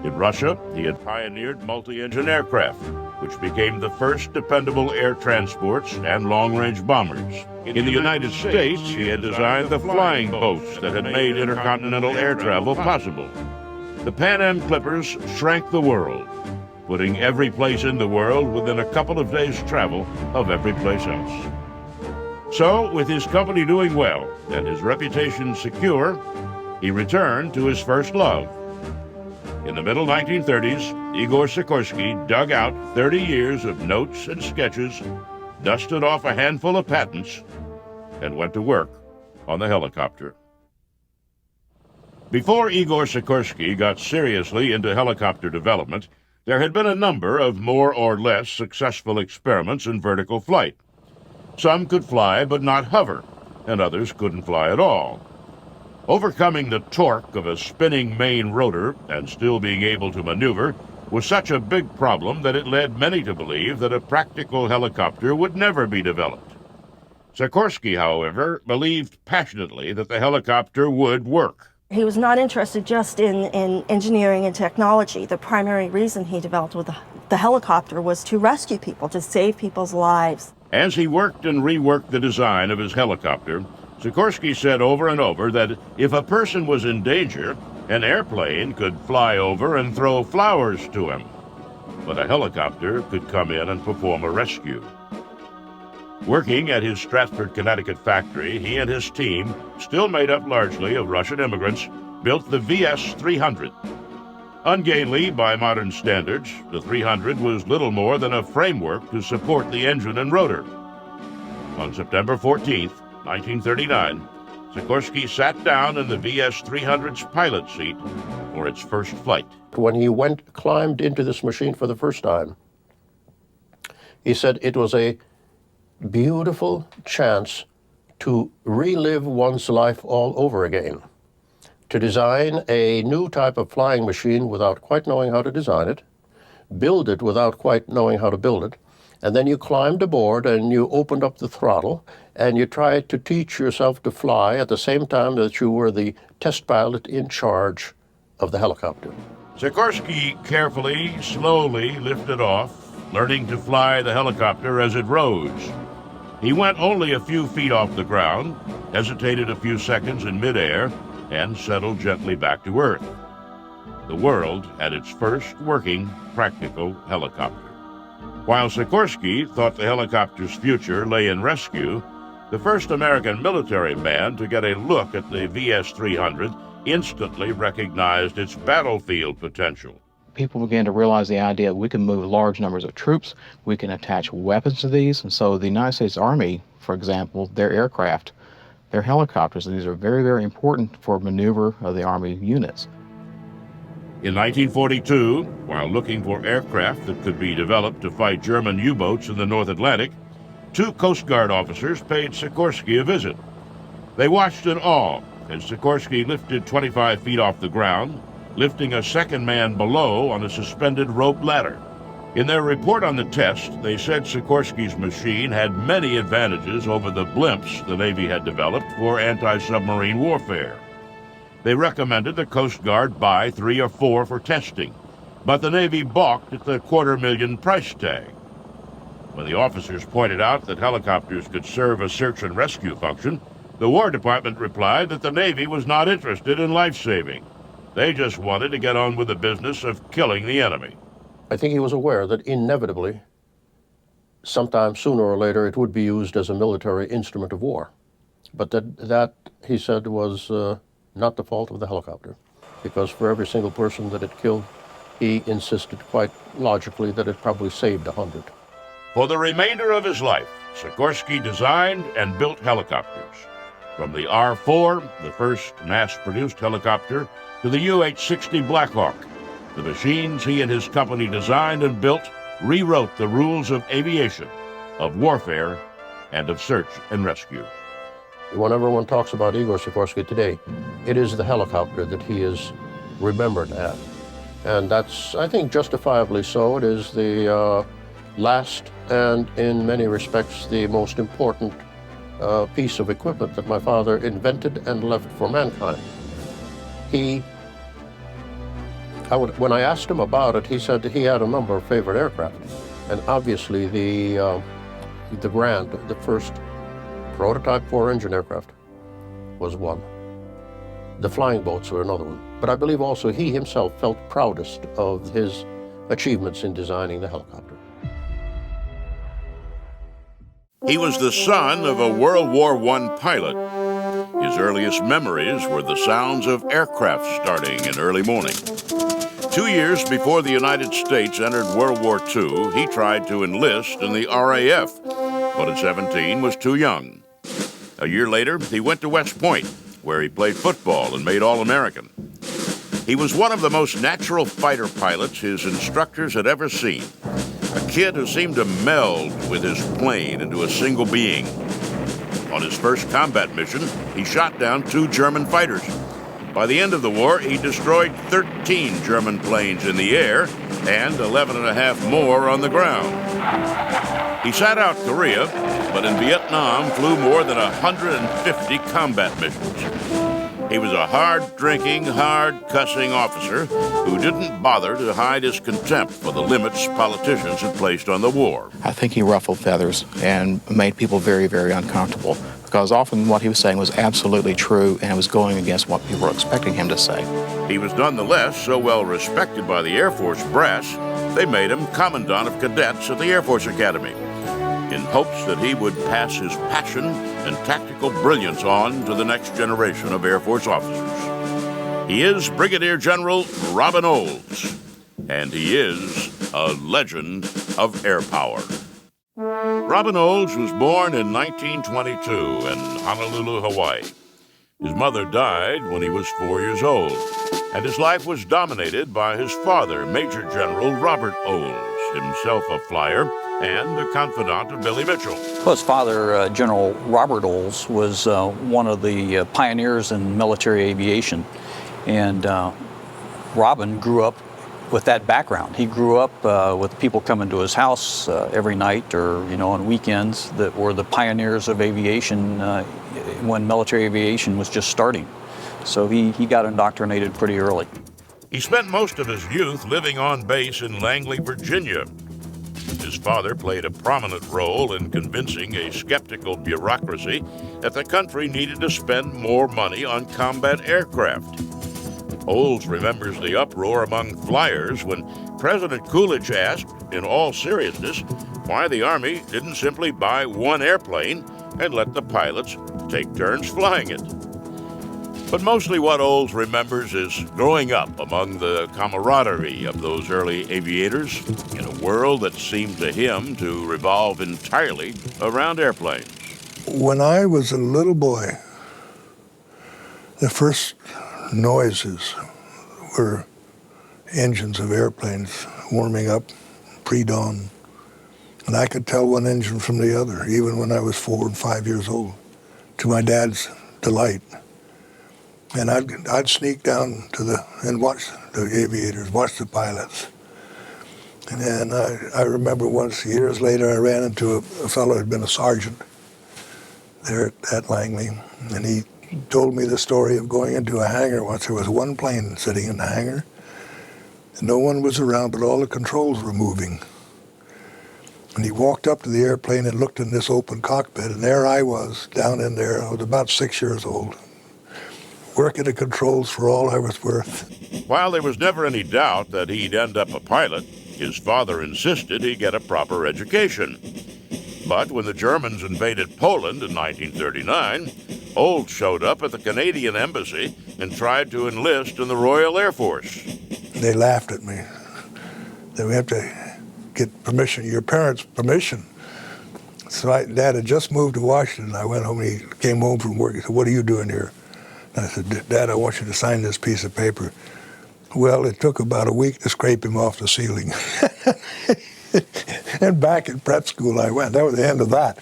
In Russia, he had pioneered multi-engine aircraft, which became the first dependable air transports and long-range bombers. In the United States, he had designed the flying boats that had made intercontinental air travel possible. The Pan Am Clippers shrank the world, putting every place in the world within a couple of days' travel of every place else. So, with his company doing well and his reputation secure, he returned to his first love. In the middle 1930s, Igor Sikorsky dug out 30 years of notes and sketches, dusted off a handful of patents, and went to work on the helicopter. Before Igor Sikorsky got seriously into helicopter development, there had been a number of more or less successful experiments in vertical flight. Some could fly but not hover, and others couldn't fly at all. Overcoming the torque of a spinning main rotor and still being able to maneuver was such a big problem that it led many to believe that a practical helicopter would never be developed. Sikorsky, however, believed passionately that the helicopter would work. He was not interested just in engineering and technology. The primary reason he developed with the helicopter was to rescue people, to save people's lives. As he worked and reworked the design of his helicopter, Sikorsky said over and over that if a person was in danger, an airplane could fly over and throw flowers to him, but a helicopter could come in and perform a rescue. Working at his Stratford, Connecticut factory, he and his team, still made up largely of Russian immigrants, built the VS-300. Ungainly by modern standards, the 300 was little more than a framework to support the engine and rotor. On September 14, 1939, Sikorsky sat down in the VS-300's pilot seat for its first flight. When he climbed into this machine for the first time, he said it was a beautiful chance to relive one's life all over again. To design a new type of flying machine without quite knowing how to design it, build it without quite knowing how to build it, and then you climbed aboard and you opened up the throttle and you tried to teach yourself to fly at the same time that you were the test pilot in charge of the helicopter. Sikorsky carefully, slowly lifted off, learning to fly the helicopter as it rose. He went only a few feet off the ground, hesitated a few seconds in midair, and settled gently back to Earth. The world had its first working, practical helicopter. While Sikorsky thought the helicopter's future lay in rescue, the first American military man to get a look at the VS-300 instantly recognized its battlefield potential. People began to realize the idea that we can move large numbers of troops, we can attach weapons to these, and so the United States Army, for example, their aircraft, their helicopters, these are very, very important for maneuver of the Army units. In 1942, while looking for aircraft that could be developed to fight German U-boats in the North Atlantic, two Coast Guard officers paid Sikorsky a visit. They watched in awe as Sikorsky lifted 25 feet off the ground, lifting a second man below on a suspended rope ladder. In their report on the test, they said Sikorsky's machine had many advantages over the blimps the Navy had developed for anti-submarine warfare. They recommended the Coast Guard buy 3 or 4 for testing, but the Navy balked at the $250,000 price tag. When the officers pointed out that helicopters could serve a search and rescue function, the War Department replied that the Navy was not interested in life-saving. They just wanted to get on with the business of killing the enemy. I think he was aware that inevitably, sometime sooner or later, it would be used as a military instrument of war. But that he said, was not the fault of the helicopter, because for every single person that it killed, he insisted quite logically that it probably saved 100. For the remainder of his life, Sikorsky designed and built helicopters. From the R-4, the first mass-produced helicopter, to the UH-60 Blackhawk, the machines he and his company designed and built rewrote the rules of aviation, of warfare, and of search and rescue. Whenever one talks about Igor Sikorsky today, it is the helicopter that he is remembered at. And that's, I think, justifiably so. It is the last and, in many respects, the most important piece of equipment that my father invented and left for mankind. When I asked him about it, he said that he had a number of favorite aircraft. And obviously the Grand, the first prototype 4-engine aircraft, was one. The flying boats were another one. But I believe also he himself felt proudest of his achievements in designing the helicopter. He was the son of a World War I pilot. His earliest memories were the sounds of aircraft starting in early morning. 2 years before the United States entered World War II, he tried to enlist in the RAF, but at 17 was too young. A year later, he went to West Point, where he played football and made All-American. He was one of the most natural fighter pilots his instructors had ever seen. A kid who seemed to meld with his plane into a single being. On his first combat mission, he shot down 2 German fighters. By the end of the war, he destroyed 13 German planes in the air and 11 and a half more on the ground. He sat out Korea, but in Vietnam flew more than 150 combat missions. He was a hard-drinking, hard-cussing officer who didn't bother to hide his contempt for the limits politicians had placed on the war. I think he ruffled feathers and made people very, very uncomfortable, because often what he was saying was absolutely true and it was going against what people were expecting him to say. He was nonetheless so well respected by the Air Force brass, they made him Commandant of Cadets at the Air Force Academy, in hopes that he would pass his passion and tactical brilliance on to the next generation of Air Force officers. He is Brigadier General Robin Olds, and he is a legend of air power. Robin Olds was born in 1922 in Honolulu, Hawaii. His mother died when he was 4 years old, and his life was dominated by his father, Major General Robert Olds, himself a flyer and a confidant of Billy Mitchell. Well, his father, General Robert Olds, was one of the pioneers in military aviation, and Robin grew up with that background. He grew up with people coming to his house every night or, on weekends that were the pioneers of aviation when military aviation was just starting. So he got indoctrinated pretty early. He spent most of his youth living on base in Langley, Virginia. His father played a prominent role in convincing a skeptical bureaucracy that the country needed to spend more money on combat aircraft. Olds remembers the uproar among flyers when President Coolidge asked, in all seriousness, why the Army didn't simply buy one airplane and let the pilots take turns flying it. But mostly what Olds remembers is growing up among the camaraderie of those early aviators in a world that seemed to him to revolve entirely around airplanes. When I was a little boy, the first noises were engines of airplanes warming up pre-dawn. And I could tell one engine from the other, even when I was 4 and 5 years old, to my dad's delight. And I'd sneak down and watch the aviators, watch the pilots. And then I remember once, years later, I ran into a fellow who had been a sergeant there at Langley, and he told me the story of going into a hangar once. There was one plane sitting in the hangar, and no one was around, but all the controls were moving. And he walked up to the airplane and looked in this open cockpit, and there I was, down in there. I was about 6 years old, working the controls for all I was worth. While there was never any doubt that he'd end up a pilot, his father insisted he get a proper education. But when the Germans invaded Poland in 1939, Olds showed up at the Canadian embassy and tried to enlist in the Royal Air Force. They laughed at me. They have to get permission, your parents' permission. So Dad had just moved to Washington. I went home, and he came home from work. He said, "What are you doing here?" And I said, "Dad, I want you to sign this piece of paper." Well, it took about a week to scrape him off the ceiling. And back in prep school I went. That was the end of that.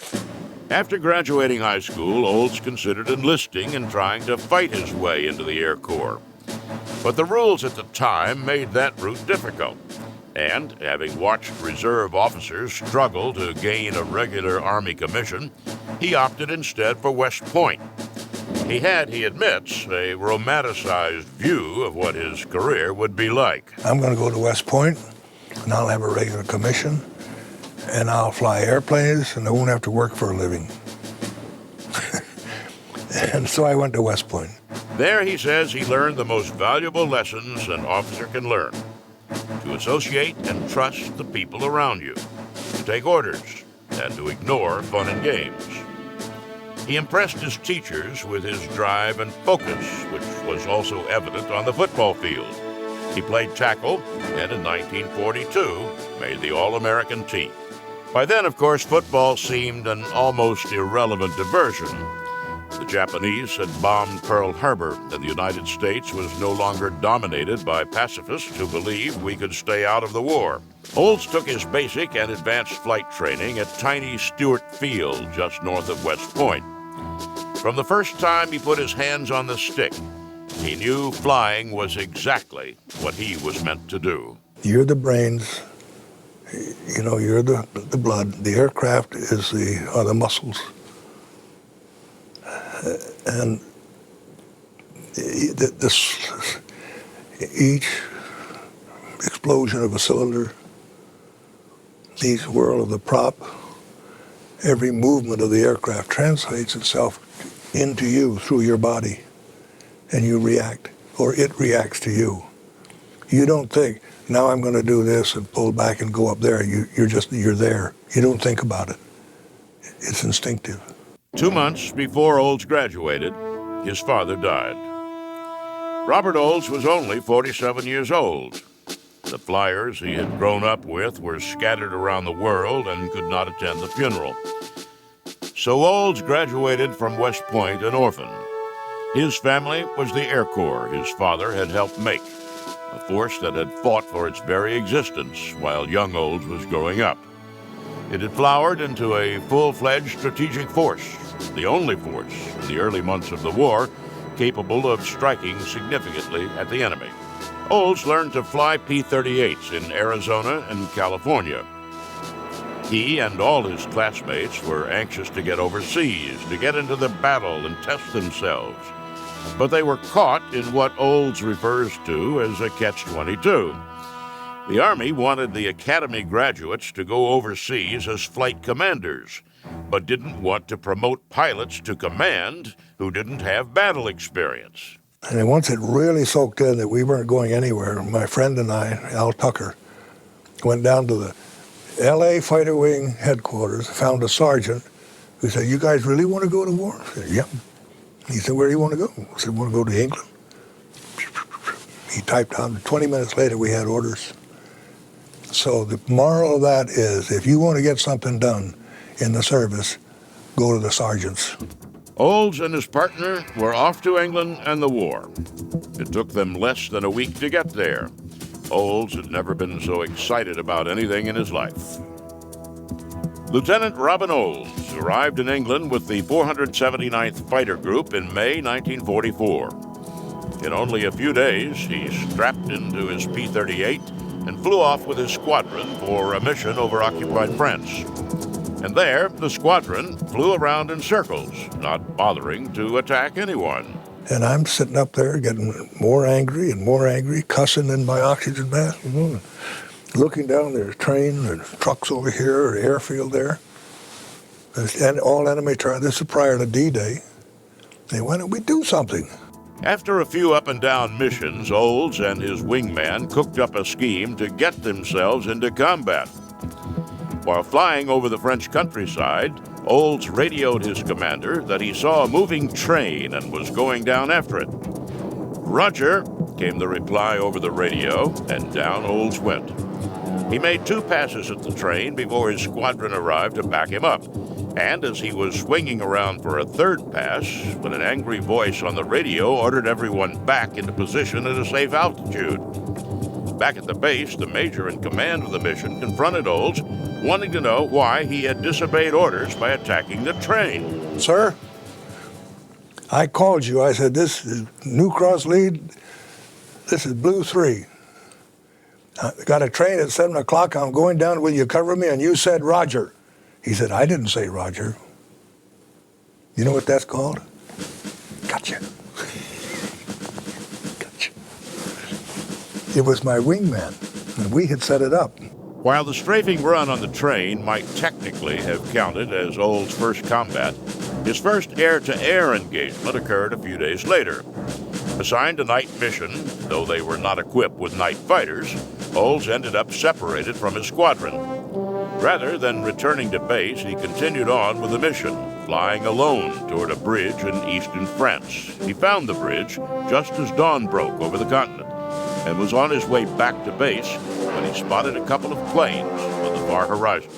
After graduating high school, Olds considered enlisting and trying to fight his way into the Air Corps. But the rules at the time made that route difficult. And, having watched reserve officers struggle to gain a regular Army commission, he opted instead for West Point. He had, he admits, a romanticized view of what his career would be like. I'm going to go to West Point, and I'll have a regular commission, and I'll fly airplanes, and I won't have to work for a living. And so I went to West Point. There, he says, he learned the most valuable lessons an officer can learn: to associate and trust the people around you, to take orders, and to ignore fun and games. He impressed his teachers with his drive and focus, which was also evident on the football field. He played tackle and in 1942 made the All-American team. By then, of course, football seemed an almost irrelevant diversion. The Japanese had bombed Pearl Harbor, and the United States was no longer dominated by pacifists who believed we could stay out of the war. Olds took his basic and advanced flight training at tiny Stewart Field just north of West Point. From the first time he put his hands on the stick, he knew flying was exactly what he was meant to do. You're the brains, you're the blood. The aircraft are the muscles. And each explosion of a cylinder, each whirl of the prop, every movement of the aircraft translates itself into you through your body, and you react, or it reacts to you. You don't think, now I'm going to do this and pull back and go up there. You're there. You don't think about it. It's instinctive. 2 months before Olds graduated, his father died. Robert Olds was only 47 years old. The flyers he had grown up with were scattered around the world and could not attend the funeral. So Olds graduated from West Point an orphan. His family was the Air Corps his father had helped make, a force that had fought for its very existence while young Olds was growing up. It had flowered into a full-fledged strategic force, the only force in the early months of the war capable of striking significantly at the enemy. Olds learned to fly P-38s in Arizona and California. He and all his classmates were anxious to get overseas, to get into the battle and test themselves. But they were caught in what Olds refers to as a catch-22. The Army wanted the Academy graduates to go overseas as flight commanders, but didn't want to promote pilots to command who didn't have battle experience. And then once it really soaked in that we weren't going anywhere, my friend and I, Al Tucker, went down to the L.A. Fighter Wing headquarters, found a sergeant who said, "You guys really want to go to war?" I said, "Yep." He said, "Where do you want to go?" I said, "I want to go to England." He typed down, 20 minutes later we had orders. So the moral of that is, if you want to get something done in the service, go to the sergeants. Olds and his partner were off to England and the war. It took them less than a week to get there. Olds had never been so excited about anything in his life. Lieutenant Robin Olds arrived in England with the 479th Fighter Group in May 1944. In only a few days, he strapped into his P-38 and flew off with his squadron for a mission over occupied France. And there, the squadron flew around in circles, not bothering to attack anyone. And I'm sitting up there getting more angry and more angry, cussing in my oxygen mask, looking down, there's trains and trucks over here, airfield there. And all enemy targets. This is prior to D-Day. Hey, why don't we do something? After a few up-and-down missions, Olds and his wingman cooked up a scheme to get themselves into combat. While flying over the French countryside, Olds radioed his commander that he saw a moving train and was going down after it. "Roger," came the reply over the radio, and down Olds went. He made 2 passes at the train before his squadron arrived to back him up. And as he was swinging around for a 3rd pass, when an angry voice on the radio ordered everyone back into position at a safe altitude. Back at the base, the major in command of the mission confronted Olds, wanting to know why he had disobeyed orders by attacking the train. "Sir, I called you. I said, this is New Cross lead. This is Blue 3. I got a train at 7 o'clock. I'm going down. Will you cover me?" And you said, "Roger." He said, "I didn't say Roger." You know what that's called? Gotcha. Gotcha. It was my wingman, and we had set it up. While the strafing run on the train might technically have counted as Olds' first combat, his first air-to-air engagement occurred a few days later. Assigned a night mission, though they were not equipped with night fighters, Olds ended up separated from his squadron. Rather than returning to base, he continued on with the mission, flying alone toward a bridge in eastern France. He found the bridge just as dawn broke over the continent and was on his way back to base when he spotted a couple of planes on the far horizon.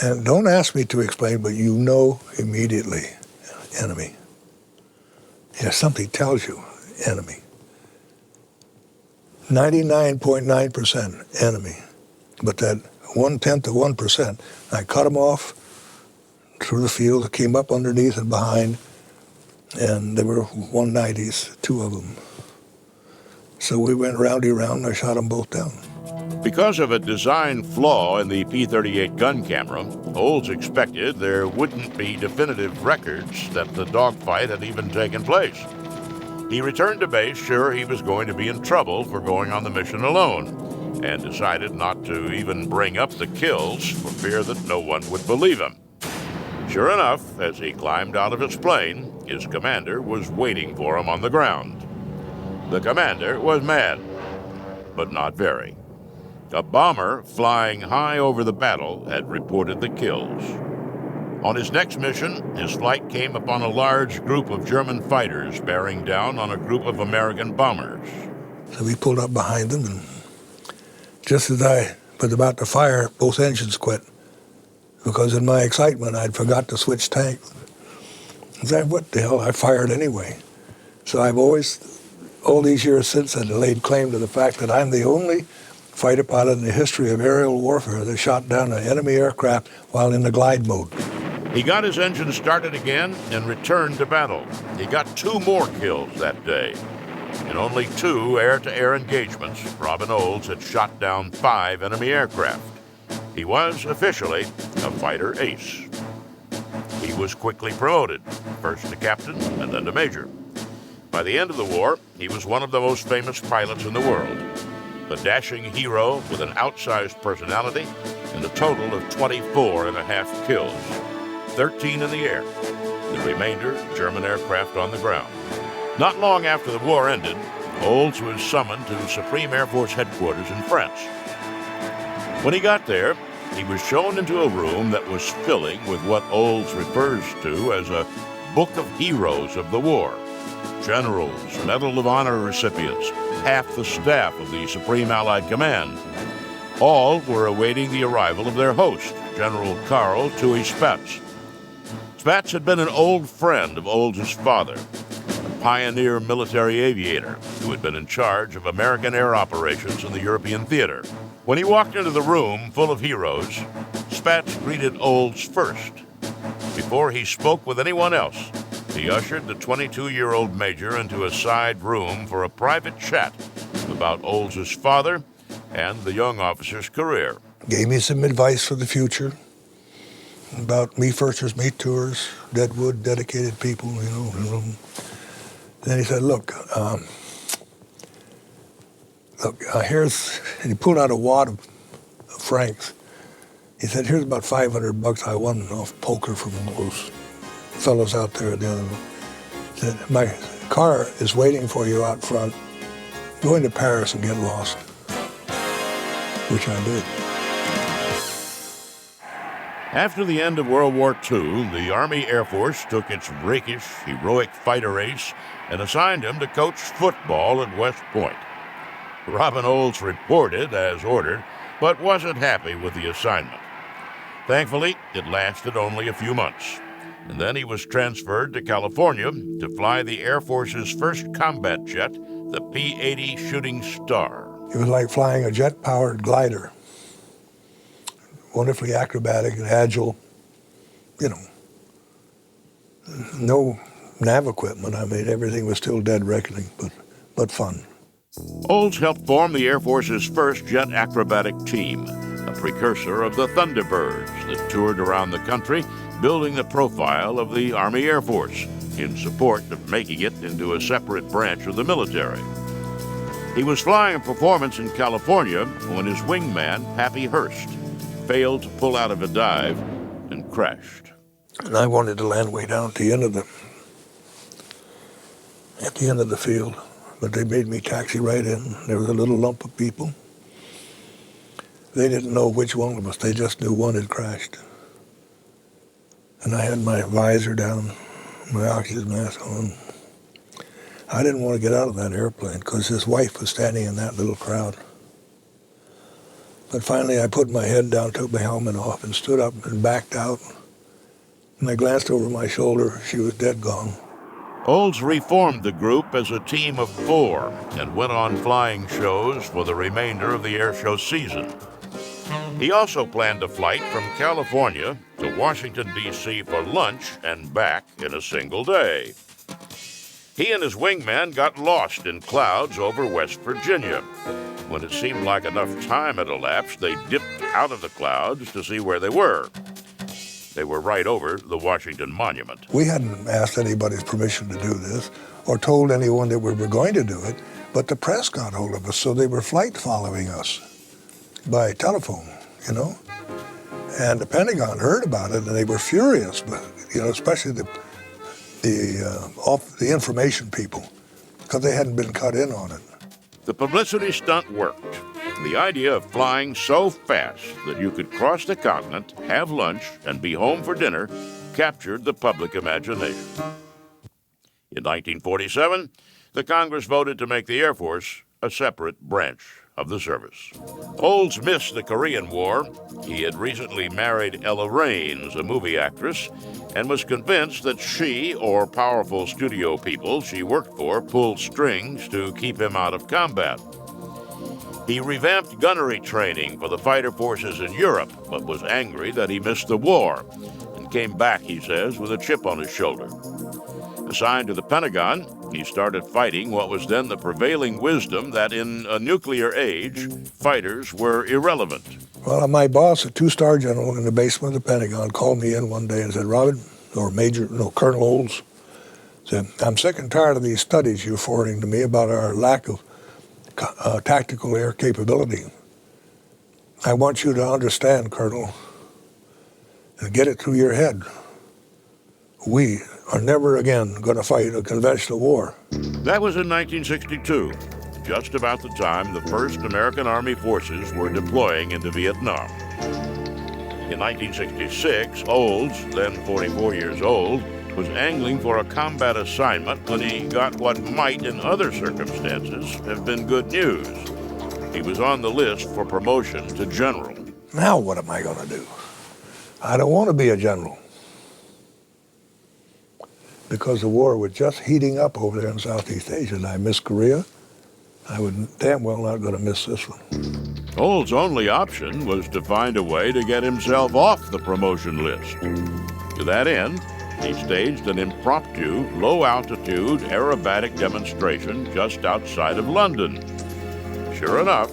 And don't ask me to explain, but you know immediately, enemy. Yeah, something tells you, enemy. 99.9% enemy. But that 1/10 of 1%, I cut them off through the field, came up underneath and behind, and there were 190s, two of them. So we went roundy round, and I shot them both down. Because of a design flaw in the P-38 gun camera, Olds expected there wouldn't be definitive records that the dogfight had even taken place. He returned to base sure he was going to be in trouble for going on the mission alone, and decided not to even bring up the kills for fear that no one would believe him. Sure enough, as he climbed out of his plane, his commander was waiting for him on the ground. The commander was mad, but not very. A bomber flying high over the battle had reported the kills. On his next mission, his flight came upon a large group of German fighters bearing down on a group of American bombers. So we pulled up behind them, and just as I was about to fire, both engines quit. Because in my excitement, I'd forgot to switch tanks. I said, what the hell, I fired anyway. So I've always, all these years since then, laid claim to the fact that I'm the only fighter pilot in the history of aerial warfare that shot down an enemy aircraft while in the glide mode. He got his engine started again and returned to battle. He got 2 more kills that day. In only 2 air-to-air engagements, Robin Olds had shot down 5 enemy aircraft. He was officially a fighter ace. He was quickly promoted, first to captain and then to major. By the end of the war, he was one of the most famous pilots in the world. The dashing hero with an outsized personality and a total of 24.5 kills, 13 in the air, the remainder German aircraft on the ground. Not long after the war ended, Olds was summoned to Supreme Air Force headquarters in France. When he got there, he was shown into a room that was filling with what Olds refers to as a book of heroes of the war. Generals, Medal of Honor recipients, half the staff of the Supreme Allied Command. All were awaiting the arrival of their host, General Karl Tui Spatz. Spatz had been an old friend of Olds' father, a pioneer military aviator who had been in charge of American air operations in the European theater. When he walked into the room full of heroes, Spatz greeted Olds first. Before he spoke with anyone else, he ushered the 22-year-old major into a side room for a private chat about Olds' father and the young officer's career. Gave me some advice for the future about me firsters, me tours, deadwood, dedicated people, you know. Then he said, look, here's, and he pulled out a wad of francs. He said, here's about $500 I won off poker from those fellows out there at the other. He said, my car is waiting for you out front. Go into Paris and get lost, which I did. After the end of World War II, the Army Air Force took its rakish, heroic fighter ace and assigned him to coach football at West Point. Robin Olds reported as ordered, but wasn't happy with the assignment. Thankfully, it lasted only a few months, and then he was transferred to California to fly the Air Force's first combat jet, the P-80 Shooting Star. It was like flying a jet-powered glider. Wonderfully acrobatic and agile, you know. No nav equipment. I mean, everything was still dead reckoning, but fun. Olds helped form the Air Force's first jet acrobatic team, a precursor of the Thunderbirds that toured around the country, building the profile of the Army Air Force in support of making it into a separate branch of the military. He was flying a performance in California when his wingman, Pappy Hearst, failed to pull out of a dive and crashed. And I wanted to land way down at the end of the field, but they made me taxi right in. There was a little lump of people. They didn't know which one of us. They just knew one had crashed. And I had my visor down, my oxygen mask on. I didn't want to get out of that airplane because his wife was standing in that little crowd. But finally I put my head down, took my helmet off, and stood up and backed out. And I glanced over my shoulder. She was dead gone. Olds reformed the group as a team of 4 and went on flying shows for the remainder of the air show season. He also planned a flight from California to Washington, D.C. for lunch and back in a single day. He and his wingman got lost in clouds over West Virginia. When it seemed like enough time had elapsed, they dipped out of the clouds to see where they were. They were right over the Washington Monument. We hadn't asked anybody's permission to do this or told anyone that we were going to do it, but the press got hold of us, so they were flight following us by telephone, you know. And the Pentagon heard about it, and they were furious, but, you know, especially the information people, because they hadn't been cut in on it. The publicity stunt worked. The idea of flying so fast that you could cross the continent, have lunch, and be home for dinner captured the public imagination. In 1947, the Congress voted to make the Air Force a separate branch of the service. Olds missed the Korean War. He had recently married Ella Raines, a movie actress, and was convinced that she or powerful studio people she worked for pulled strings to keep him out of combat. He revamped gunnery training for the fighter forces in Europe, but was angry that he missed the war and came back, he says, with a chip on his shoulder. Assigned to the Pentagon, he started fighting what was then the prevailing wisdom that in a nuclear age, fighters were irrelevant. Well, my boss, a 2-star general in the basement of the Pentagon, called me in one day and said, Robin, or Colonel Olds, said, I'm sick and tired of these studies you're forwarding to me about our lack of tactical air capability. I want you to understand, Colonel, and get it through your head. We are never again going to fight a conventional war. That was in 1962, just about the time the first American Army forces were deploying into Vietnam. In 1966, Olds, then 44 years old, was angling for a combat assignment when he got what might, in other circumstances, have been good news. He was on the list for promotion to general. Now what am I going to do? I don't want to be a general, because the war was just heating up over there in Southeast Asia, and I missed Korea. I would damn well not going to miss this one. Olds' only option was to find a way to get himself off the promotion list. To that end, he staged an impromptu, low-altitude aerobatic demonstration just outside of London. Sure enough,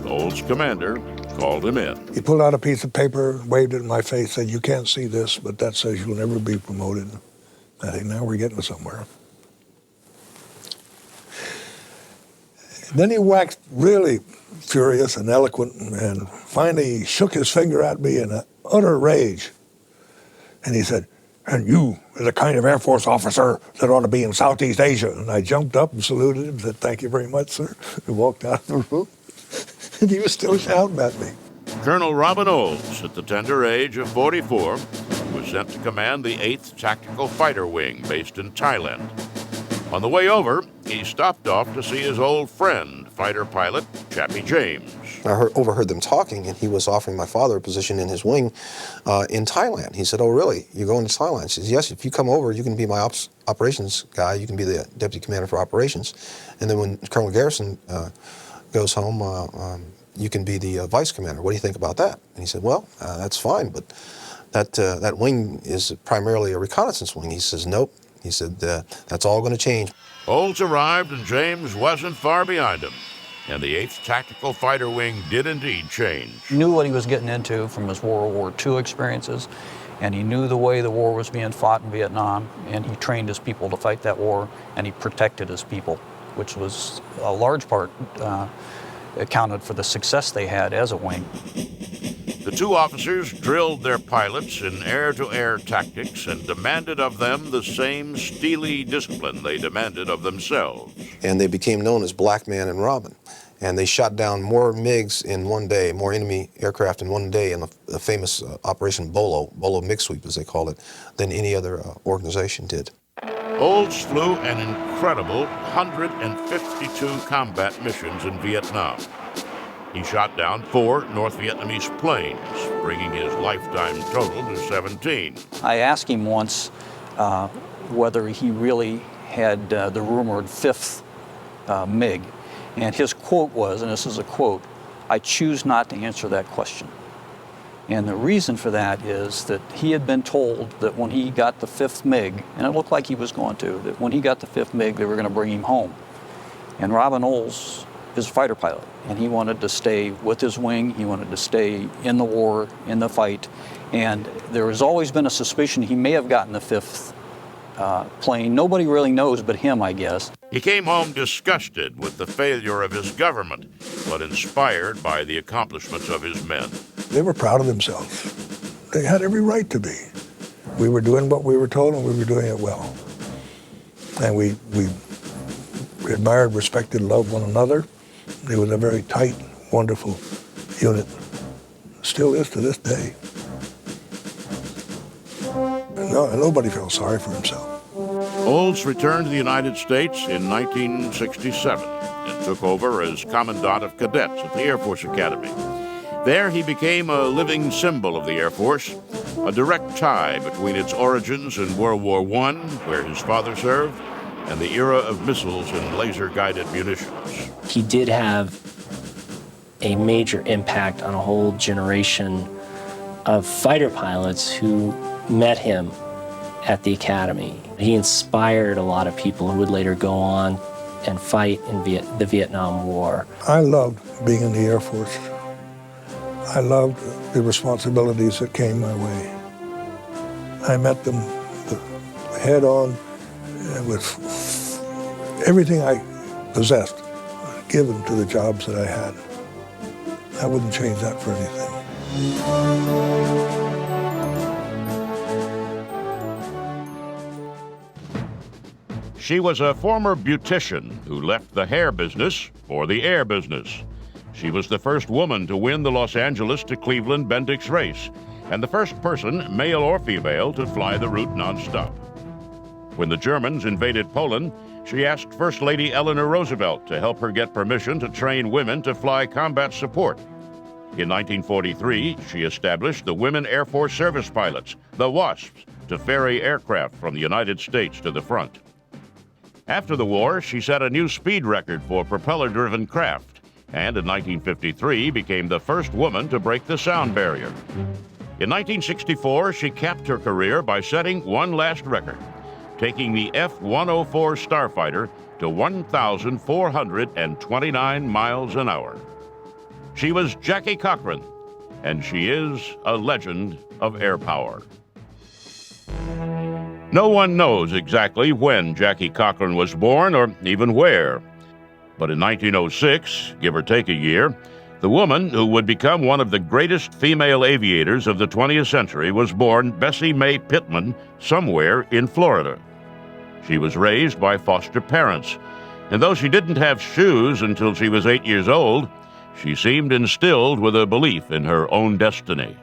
Olds' commander called him in. He pulled out a piece of paper, waved it in my face, said, you can't see this, but that says you'll never be promoted. I think now we're getting somewhere. Then he waxed really furious and eloquent, and finally he shook his finger at me in an utter rage. And he said, and you are the kind of Air Force officer that ought to be in Southeast Asia. And I jumped up and saluted him and said, thank you very much, sir, and walked out of the room. And he was still shouting at me. Colonel Robin Olds, at the tender age of 44, was sent to command the 8th Tactical Fighter Wing based in Thailand. On the way over, he stopped off to see his old friend, fighter pilot Chappie James. I overheard them talking, and he was offering my father a position in his wing in Thailand. He said, oh, really? You're going to Thailand? He says, yes, if you come over, you can be my operations guy. You can be the deputy commander for operations. And then when Colonel Garrison goes home, you can be the vice commander. What do you think about that? And he said, well, that's fine, but that wing is primarily a reconnaissance wing. He says, nope. He said, that's all going to change. Olds arrived, and James wasn't far behind him. And the 8th Tactical Fighter Wing did indeed change. He knew what he was getting into from his World War II experiences, and he knew the way the war was being fought in Vietnam, and he trained his people to fight that war, and he protected his people, which was a large part accounted for the success they had as a wing. The two officers drilled their pilots in air-to-air tactics and demanded of them the same steely discipline they demanded of themselves. And they became known as Black Man and Robin. And they shot down more MiGs in one day, more enemy aircraft in one day in the famous Operation Bolo MiG sweep, as they call it, than any other organization did. Olds flew an incredible 152 combat missions in Vietnam. He shot down 4 North Vietnamese planes, bringing his lifetime total to 17. I asked him once whether he really had the rumored 5th MiG. And his quote was, and this is a quote, "I choose not to answer that question." And the reason for that is that he had been told that when he got the 5th MiG, and it looked like he was going to, that when he got the 5th MiG, they were going to bring him home. And Robin Olds is a fighter pilot, and he wanted to stay with his wing. He wanted to stay in the war, in the fight. And there has always been a suspicion he may have gotten the 5th plane. Nobody really knows but him, I guess. He came home disgusted with the failure of his government, but inspired by the accomplishments of his men. They were proud of themselves. They had every right to be. We were doing what we were told, and we were doing it well. And we admired, respected, loved one another. It was a very tight, wonderful unit. Still is to this day. No, nobody felt sorry for himself. Olds returned to the United States in 1967 and took over as Commandant of Cadets at the Air Force Academy. There he became a living symbol of the Air Force, a direct tie between its origins in World War I, where his father served, and the era of missiles and laser-guided munitions. He did have a major impact on a whole generation of fighter pilots who met him at the academy. He inspired a lot of people who would later go on and fight in the Vietnam War. I loved being in the Air Force. I loved the responsibilities that came my way. I met them head on with everything I possessed given to the jobs that I had. I wouldn't change that for anything. She was a former beautician who left the hair business for the air business. She was the first woman to win the Los Angeles to Cleveland Bendix race, and the first person, male or female, to fly the route nonstop. When the Germans invaded Poland, she asked First Lady Eleanor Roosevelt to help her get permission to train women to fly combat support. In 1943, she established the Women Air Force Service Pilots, the WASPs, to ferry aircraft from the United States to the front. After the war, she set a new speed record for propeller-driven craft, and in 1953 became the first woman to break the sound barrier. In 1964, she capped her career by setting one last record, taking the F-104 Starfighter to 1,429 miles an hour. She was Jackie Cochran, and she is a legend of air power. No one knows exactly when Jackie Cochran was born or even where. But in 1906, give or take a year, the woman who would become one of the greatest female aviators of the 20th century was born Bessie Mae Pittman somewhere in Florida. She was raised by foster parents, and though she didn't have shoes until she was 8 years old, she seemed instilled with a belief in her own destiny.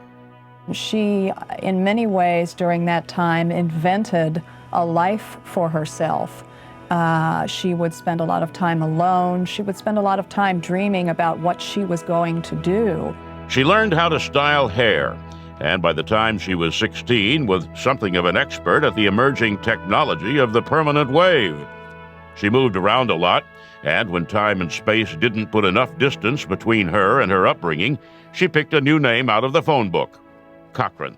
She, in many ways during that time, invented a life for herself. She would spend a lot of time alone. She would spend a lot of time dreaming about what she was going to do. She learned how to style hair, and by the time she was 16, was something of an expert at the emerging technology of the permanent wave. She moved around a lot, and when time and space didn't put enough distance between her and her upbringing, she picked a new name out of the phone book, Cochran.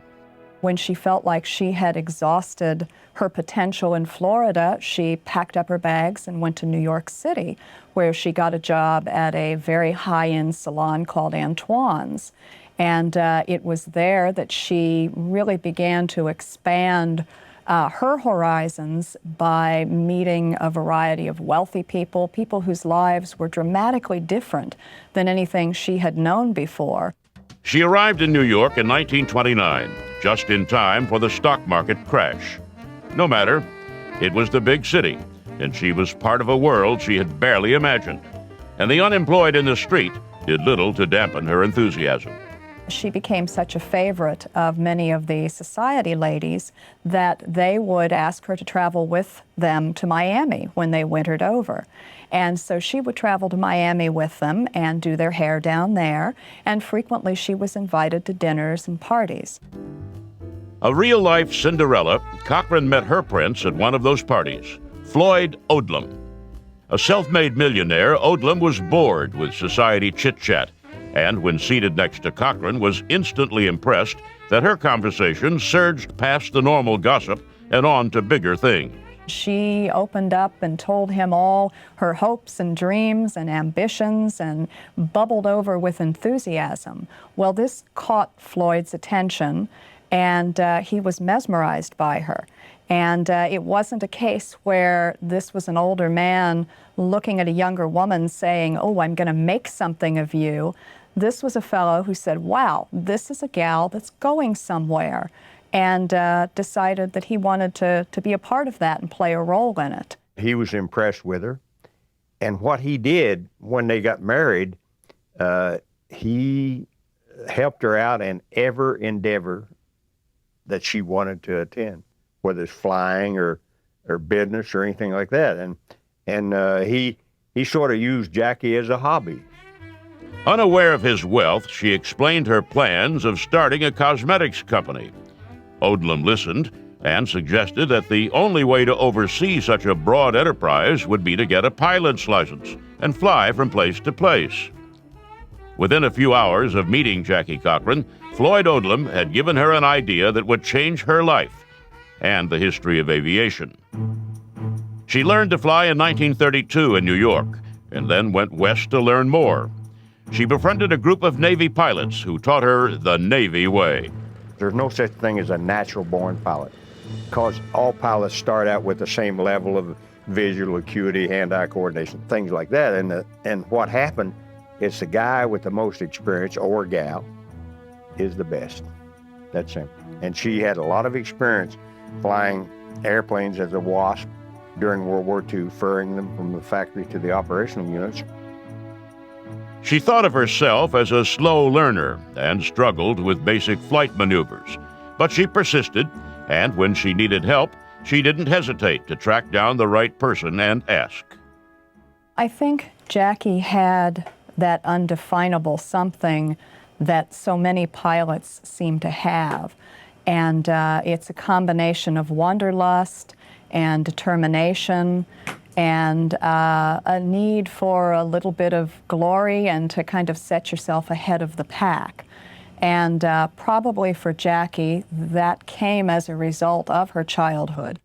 When she felt like she had exhausted her potential in Florida, she packed up her bags and went to New York City, where she got a job at a very high-end salon called Antoine's. And it was there that she really began to expand her horizons by meeting a variety of wealthy people, people whose lives were dramatically different than anything she had known before. She arrived in New York in 1929, just in time for the stock market crash. No matter, it was the big city, and she was part of a world she had barely imagined. and the unemployed in the street did little to dampen her enthusiasm. She became such a favorite of many of the society ladies that they would ask her to travel with them to Miami when they wintered over. And so she would travel to Miami with them and do their hair down there, and frequently she was invited to dinners and parties. A real-life Cinderella, Cochran met her prince at one of those parties, Floyd Odlum. A self-made millionaire, Odlum was bored with society chit-chat, and when seated next to Cochran was instantly impressed that her conversation surged past the normal gossip and on to bigger things. She opened up and told him all her hopes and dreams and ambitions and bubbled over with enthusiasm. Well, this caught Floyd's attention, and he was mesmerized by her. And it wasn't a case where this was an older man looking at a younger woman saying, "Oh, I'm going to make something of you." This was a fellow who said, "Wow, this is a gal that's going somewhere," and decided that he wanted to be a part of that and play a role in it. He was impressed with her. And what he did when they got married, he helped her out in every endeavor that she wanted to attend, whether it's flying or business or anything like that. And he sort of used Jackie as a hobby. Unaware of his wealth, she explained her plans of starting a cosmetics company. Odlum listened and suggested that the only way to oversee such a broad enterprise would be to get a pilot's license and fly from place to place. Within a few hours of meeting Jackie Cochran, Floyd Odlum had given her an idea that would change her life and the history of aviation. She learned to fly in 1932 in New York and then went west to learn more. She befriended a group of Navy pilots who taught her the Navy way. There's no such thing as a natural-born pilot, because all pilots start out with the same level of visual acuity, hand-eye coordination, things like that. And what happened is the guy with the most experience, or gal, is the best. That's simple. And she had a lot of experience flying airplanes as a WASP during World War II, ferrying them from the factory to the operational units. She thought of herself as a slow learner and struggled with basic flight maneuvers. But she persisted, and when she needed help, she didn't hesitate to track down the right person and ask. I think Jackie had that undefinable something that so many pilots seem to have. And it's a combination of wanderlust and determination and a need for a little bit of glory and to kind of set yourself ahead of the pack. And probably for Jackie, that came as a result of her childhood.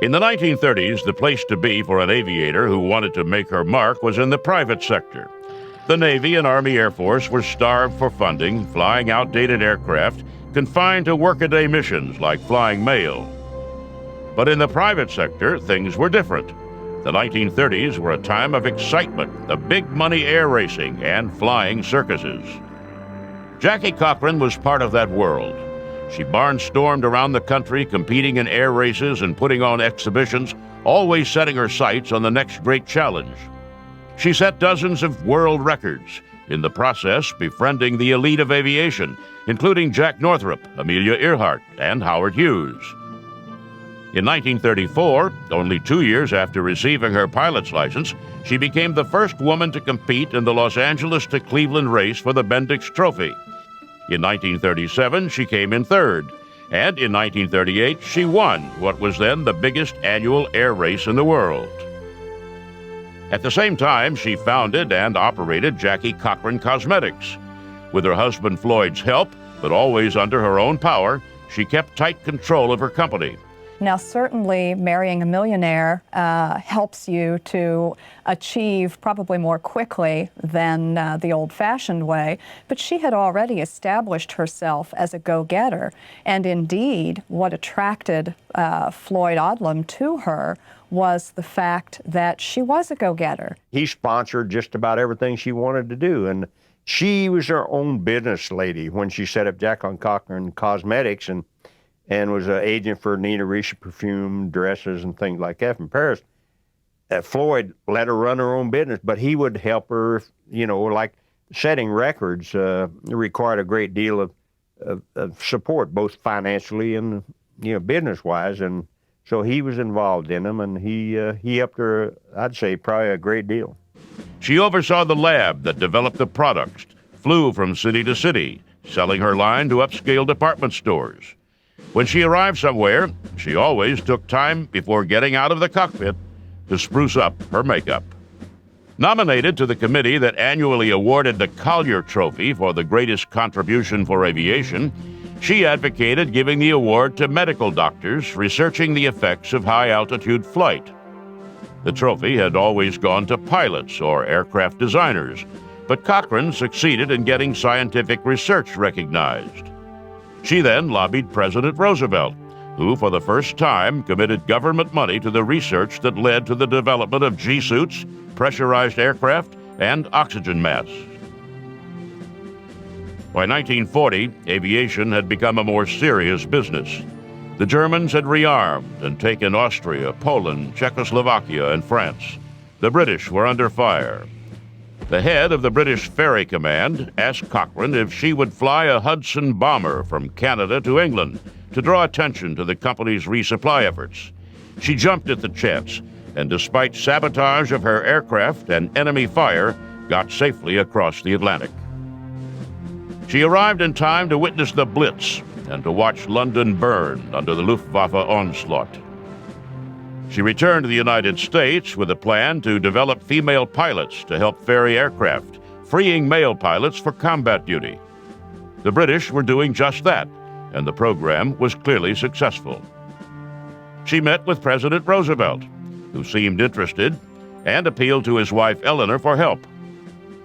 In the 1930s, the place to be for an aviator who wanted to make her mark was in the private sector. The Navy and Army Air Force were starved for funding, flying outdated aircraft, confined to workaday missions like flying mail. But in the private sector, things were different. The 1930s were a time of excitement, of big money air racing and flying circuses. Jackie Cochran was part of that world. She barnstormed around the country, competing in air races and putting on exhibitions, always setting her sights on the next great challenge. She set dozens of world records, in the process befriending the elite of aviation, including Jack Northrop, Amelia Earhart, and Howard Hughes. In 1934, only 2 years after receiving her pilot's license, she became the first woman to compete in the Los Angeles to Cleveland race for the Bendix Trophy. In 1937, she came in third, and in 1938, she won what was then the biggest annual air race in the world. At the same time, she founded and operated Jackie Cochran Cosmetics. With her husband Floyd's help, but always under her own power, she kept tight control of her company. Now, certainly marrying a millionaire helps you to achieve probably more quickly than the old-fashioned way, but she had already established herself as a go-getter. And indeed, what attracted Floyd Odlum to her was the fact that she was a go-getter. He sponsored just about everything she wanted to do, and she was her own business lady when she set up Jacqueline Cochran Cosmetics and was an agent for Nina Ricci perfume, dresses, and things like that from Paris. Floyd let her run her own business, but he would help her, like setting records required a great deal of support, both financially and, business-wise. And so he was involved in them, and he helped her, I'd say, probably a great deal. She oversaw the lab that developed the products, flew from city to city, selling her line to upscale department stores. When she arrived somewhere, she always took time before getting out of the cockpit to spruce up her makeup. Nominated to the committee that annually awarded the Collier Trophy for the greatest contribution for aviation, she advocated giving the award to medical doctors researching the effects of high-altitude flight. The trophy had always gone to pilots or aircraft designers, but Cochran succeeded in getting scientific research recognized. She then lobbied President Roosevelt, who for the first time committed government money to the research that led to the development of G-suits, pressurized aircraft, and oxygen masks. By 1940, aviation had become a more serious business. The Germans had rearmed and taken Austria, Poland, Czechoslovakia, and France. The British were under fire. The head of the British Ferry Command asked Cochran if she would fly a Hudson bomber from Canada to England to draw attention to the company's resupply efforts. She jumped at the chance, and despite sabotage of her aircraft and enemy fire, got safely across the Atlantic. She arrived in time to witness the Blitz and to watch London burn under the Luftwaffe onslaught. She returned to the United States with a plan to develop female pilots to help ferry aircraft, freeing male pilots for combat duty. The British were doing just that, and the program was clearly successful. She met with President Roosevelt, who seemed interested, and appealed to his wife Eleanor for help.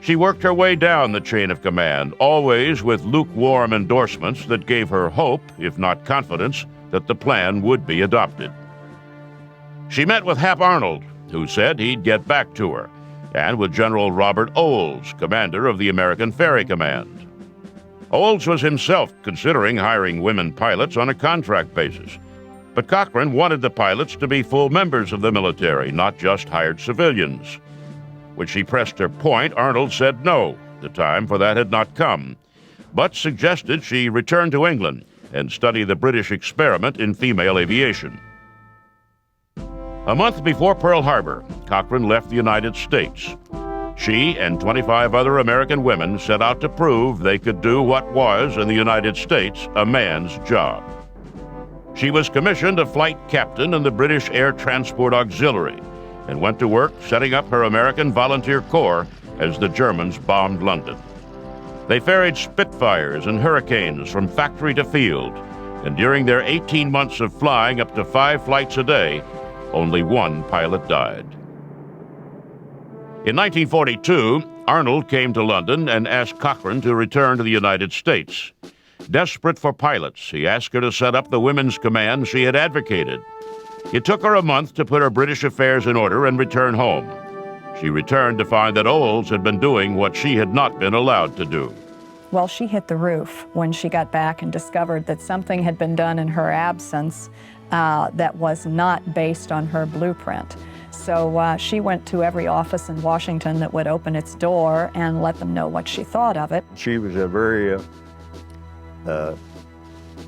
She worked her way down the chain of command, always with lukewarm endorsements that gave her hope, if not confidence, that the plan would be adopted. She met with Hap Arnold, who said he'd get back to her, and with General Robert Olds, commander of the American Ferry Command. Olds was himself considering hiring women pilots on a contract basis, but Cochran wanted the pilots to be full members of the military, not just hired civilians. When she pressed her point, Arnold said no, the time for that had not come, but suggested she return to England and study the British experiment in female aviation. A month before Pearl Harbor, Cochran left the United States. She and 25 other American women set out to prove they could do what was, in the United States, a man's job. She was commissioned a flight captain in the British Air Transport Auxiliary and went to work setting up her American Volunteer Corps as the Germans bombed London. They ferried Spitfires and Hurricanes from factory to field, and during their 18 months of flying up to 5 flights a day, only one pilot died. In 1942, Arnold came to London and asked Cochran to return to the United States. Desperate for pilots, he asked her to set up the women's command she had advocated. It took her a month to put her British affairs in order and return home. She returned to find that Olds had been doing what she had not been allowed to do. Well, she hit the roof when she got back and discovered that something had been done in her absence that was not based on her blueprint. So she went to every office in Washington that would open its door and let them know what she thought of it. She was a very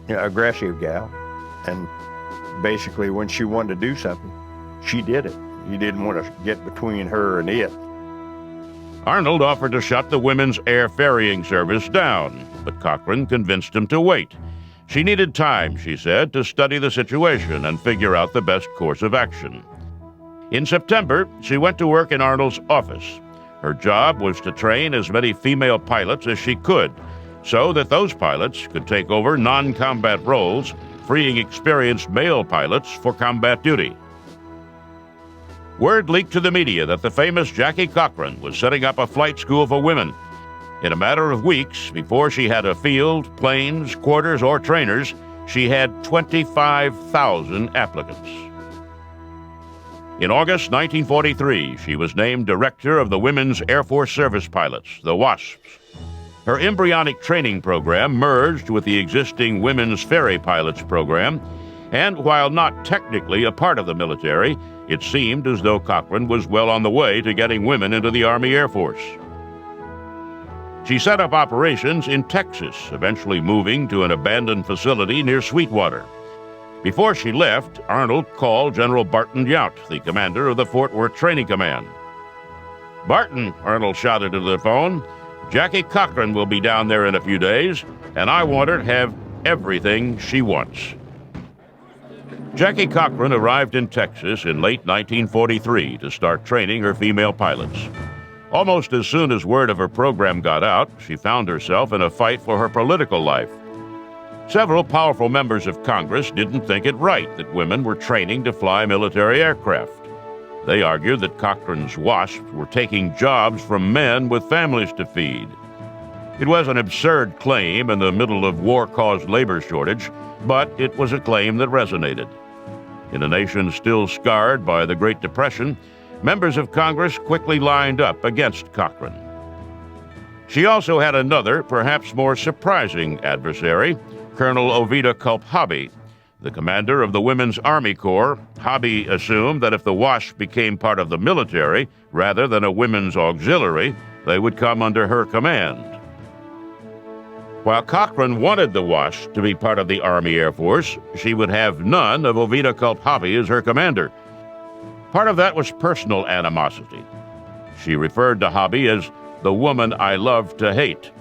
aggressive gal, and basically when she wanted to do something, she did it. You didn't want to get between her and it. Arnold offered to shut the women's air ferrying service down, but Cochran convinced him to wait. She needed time, she said, to study the situation and figure out the best course of action. In September, she went to work in Arnold's office. Her job was to train as many female pilots as she could, so that those pilots could take over non-combat roles, freeing experienced male pilots for combat duty. Word leaked to the media that the famous Jackie Cochran was setting up a flight school for women. In a matter of weeks, before she had a field, planes, quarters, or trainers, she had 25,000 applicants. In August 1943, she was named director of the Women's Air Force Service Pilots, the WASPs. Her embryonic training program merged with the existing Women's Ferry Pilots program, and while not technically a part of the military, It seemed as though Cochran was well on the way to getting women into the Army Air Force. She set up operations in Texas, eventually moving to an abandoned facility near Sweetwater. Before she left, Arnold called General Barton Yount, the commander of the Fort Worth Training Command. "Barton," Arnold shouted into the phone, "Jackie Cochran will be down there in a few days, and I want her to have everything she wants." Jackie Cochran arrived in Texas in late 1943 to start training her female pilots. Almost as soon as word of her program got out, she found herself in a fight for her political life. Several powerful members of Congress didn't think it right that women were training to fly military aircraft. They argued that Cochran's WASPs were taking jobs from men with families to feed. It was an absurd claim in the middle of war-caused labor shortage, but it was a claim that resonated. In a nation still scarred by the Great Depression, members of Congress quickly lined up against Cochran. She also had another, perhaps more surprising adversary, Colonel Ovida Culp Hobby. The commander of the Women's Army Corps, Hobby assumed that if the WASP became part of the military rather than a women's auxiliary, they would come under her command. While Cochran wanted the WASP to be part of the Army Air Force, she would have none of Ovida Culp Hobby as her commander. Part of that was personal animosity. She referred to Hobby as the woman I love to hate.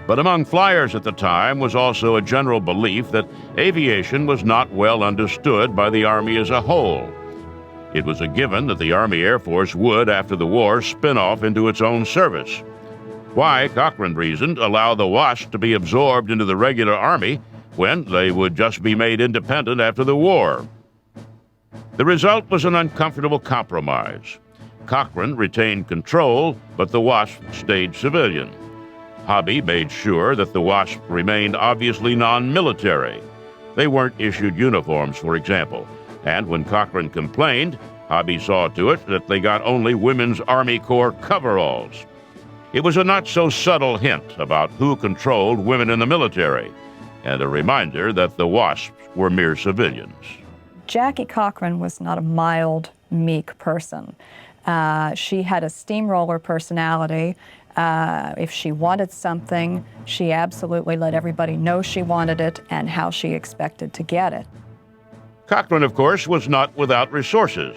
But among flyers at the time was also a general belief that aviation was not well understood by the Army as a whole. It was a given that the Army Air Force would, after the war, spin off into its own service. Why, Cochran reasoned, allow the WASP to be absorbed into the regular Army when they would just be made independent after the war? The result was an uncomfortable compromise. Cochran retained control, but the WASP stayed civilian. Hobby made sure that the WASP remained obviously non-military. They weren't issued uniforms, for example, and when Cochran complained, Hobby saw to it that they got only Women's Army Corps coveralls. It was a not-so-subtle hint about who controlled women in the military, and a reminder that the WASPs were mere civilians. Jackie Cochran was not a mild, meek person. She had a steamroller personality. If she wanted something, she absolutely let everybody know she wanted it and how she expected to get it. Cochran, of course, was not without resources.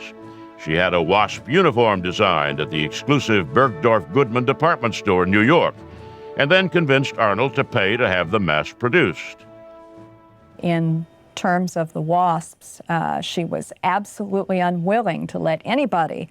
She had a WASP uniform designed at the exclusive Bergdorf Goodman department store in New York, and then convinced Arnold to pay to have them mass-produced. In terms of the WASPs, she was absolutely unwilling to let anybody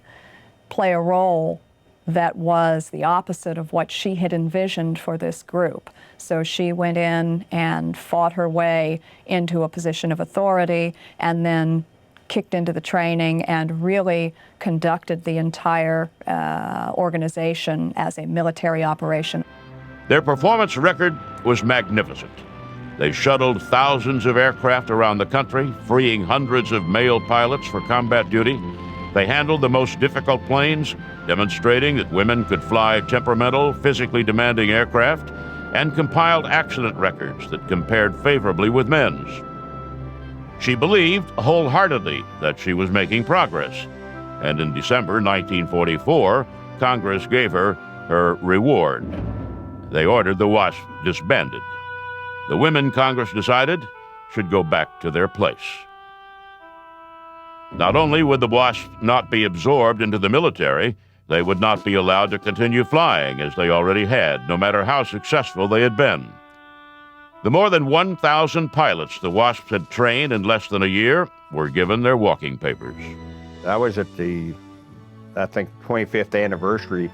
play a role that was the opposite of what she had envisioned for this group. So she went in and fought her way into a position of authority and then kicked into the training and really conducted the entire organization as a military operation. Their performance record was magnificent. They shuttled thousands of aircraft around the country, freeing hundreds of male pilots for combat duty. They handled the most difficult planes, demonstrating that women could fly temperamental, physically demanding aircraft, and compiled accident records that compared favorably with men's. She believed wholeheartedly that she was making progress, and in December 1944, Congress gave her her reward. They ordered the WASP disbanded. The women, Congress decided, should go back to their place. Not only would the WASP not be absorbed into the military, they would not be allowed to continue flying as they already had, no matter how successful they had been. The more than 1,000 pilots the WASPs had trained in less than a year were given their walking papers. I was at the, 25th anniversary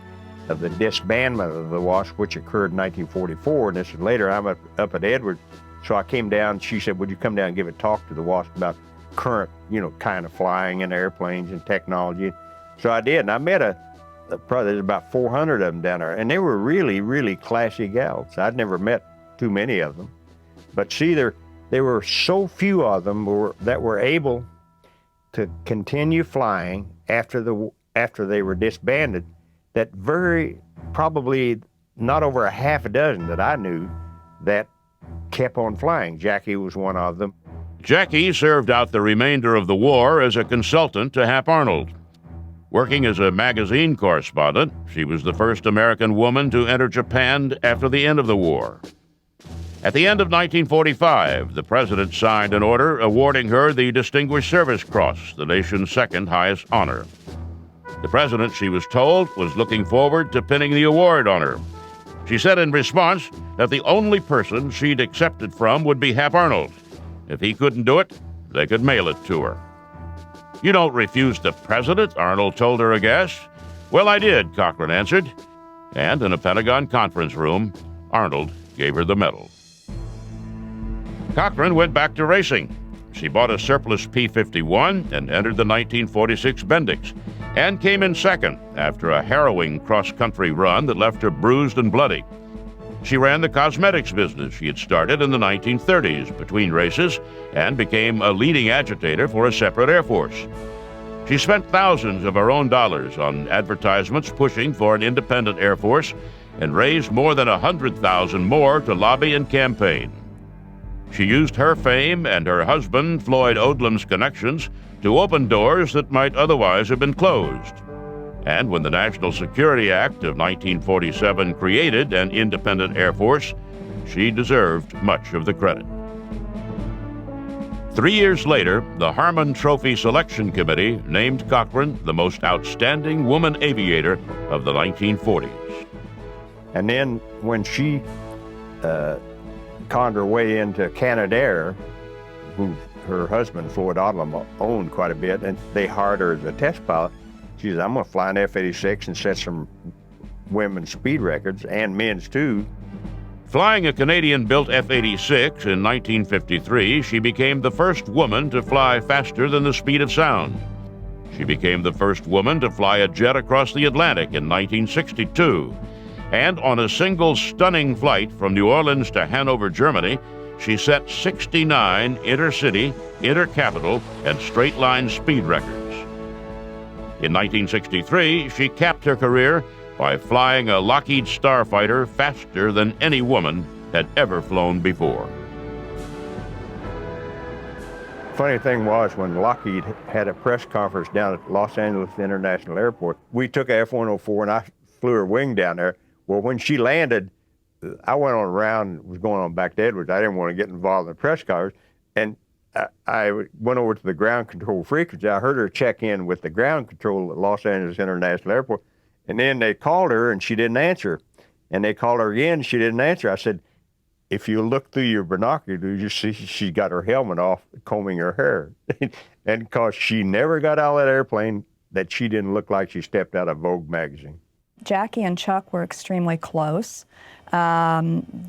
of the disbandment of the WASP, which occurred in 1944, and this is later. I'm up at Edwards, so I came down. She said, would you come down and give a talk to the WASP about current, kind of flying and airplanes and technology? So I did, and I met probably there's about 400 of them down there, and they were really, really classy gals. I'd never met too many of them, but see, there were so few of them that were able to continue flying after they were disbanded, that very probably not over a half a dozen that I knew that kept on flying. Jackie was one of them. Jackie served out the remainder of the war as a consultant to Hap Arnold. Working as a magazine correspondent, she was the first American woman to enter Japan after the end of the war. At the end of 1945, the president signed an order awarding her the Distinguished Service Cross, the nation's second highest honor. The president, she was told, was looking forward to pinning the award on her. She said in response that the only person she'd accept it from would be Hap Arnold. If he couldn't do it, they could mail it to her. "You don't refuse the president," Arnold told her aghast. "Well, I did," Cochran answered. And in a Pentagon conference room, Arnold gave her the medal. Cochran went back to racing. She bought a surplus P-51 and entered the 1946 Bendix, and came in second after a harrowing cross-country run that left her bruised and bloody. She ran the cosmetics business she had started in the 1930s between races and became a leading agitator for a separate Air Force. She spent thousands of her own dollars on advertisements pushing for an independent Air Force and raised more than $100,000 more to lobby and campaign. She used her fame and her husband, Floyd Odlum's connections, to open doors that might otherwise have been closed. And when the National Security Act of 1947 created an independent Air Force, she deserved much of the credit. 3 years later, the Harmon Trophy Selection Committee named Cochran the most outstanding woman aviator of the 1940s. And then when she conned her way into Canadair, who her husband, Floyd Odlum, owned quite a bit, and they hired her as a test pilot. She said, "I'm going to fly an F-86 and set some women's speed records, and men's too." Flying a Canadian-built F-86 in 1953, she became the first woman to fly faster than the speed of sound. She became the first woman to fly a jet across the Atlantic in 1962. And on a single stunning flight from New Orleans to Hanover, Germany, she set 69 intercity, intercapital, and straight-line speed records. In 1963, she capped her career by flying a Lockheed Starfighter faster than any woman had ever flown before. Funny thing was, when Lockheed had a press conference down at Los Angeles International Airport, we took a F-104 and I flew her wing down there. Well, when she landed, I went on around, was going on back to Edwards. I didn't want to get involved in the press conference. And I went over to the ground control frequency. I heard her check in with the ground control at Los Angeles International Airport. And then they called her and she didn't answer. And they called her again, she didn't answer. I said, "If you look through your binoculars, you see she got her helmet off, combing her hair." And because she never got out of that airplane, that she didn't look like she stepped out of Vogue magazine. Jackie and Chuck were extremely close.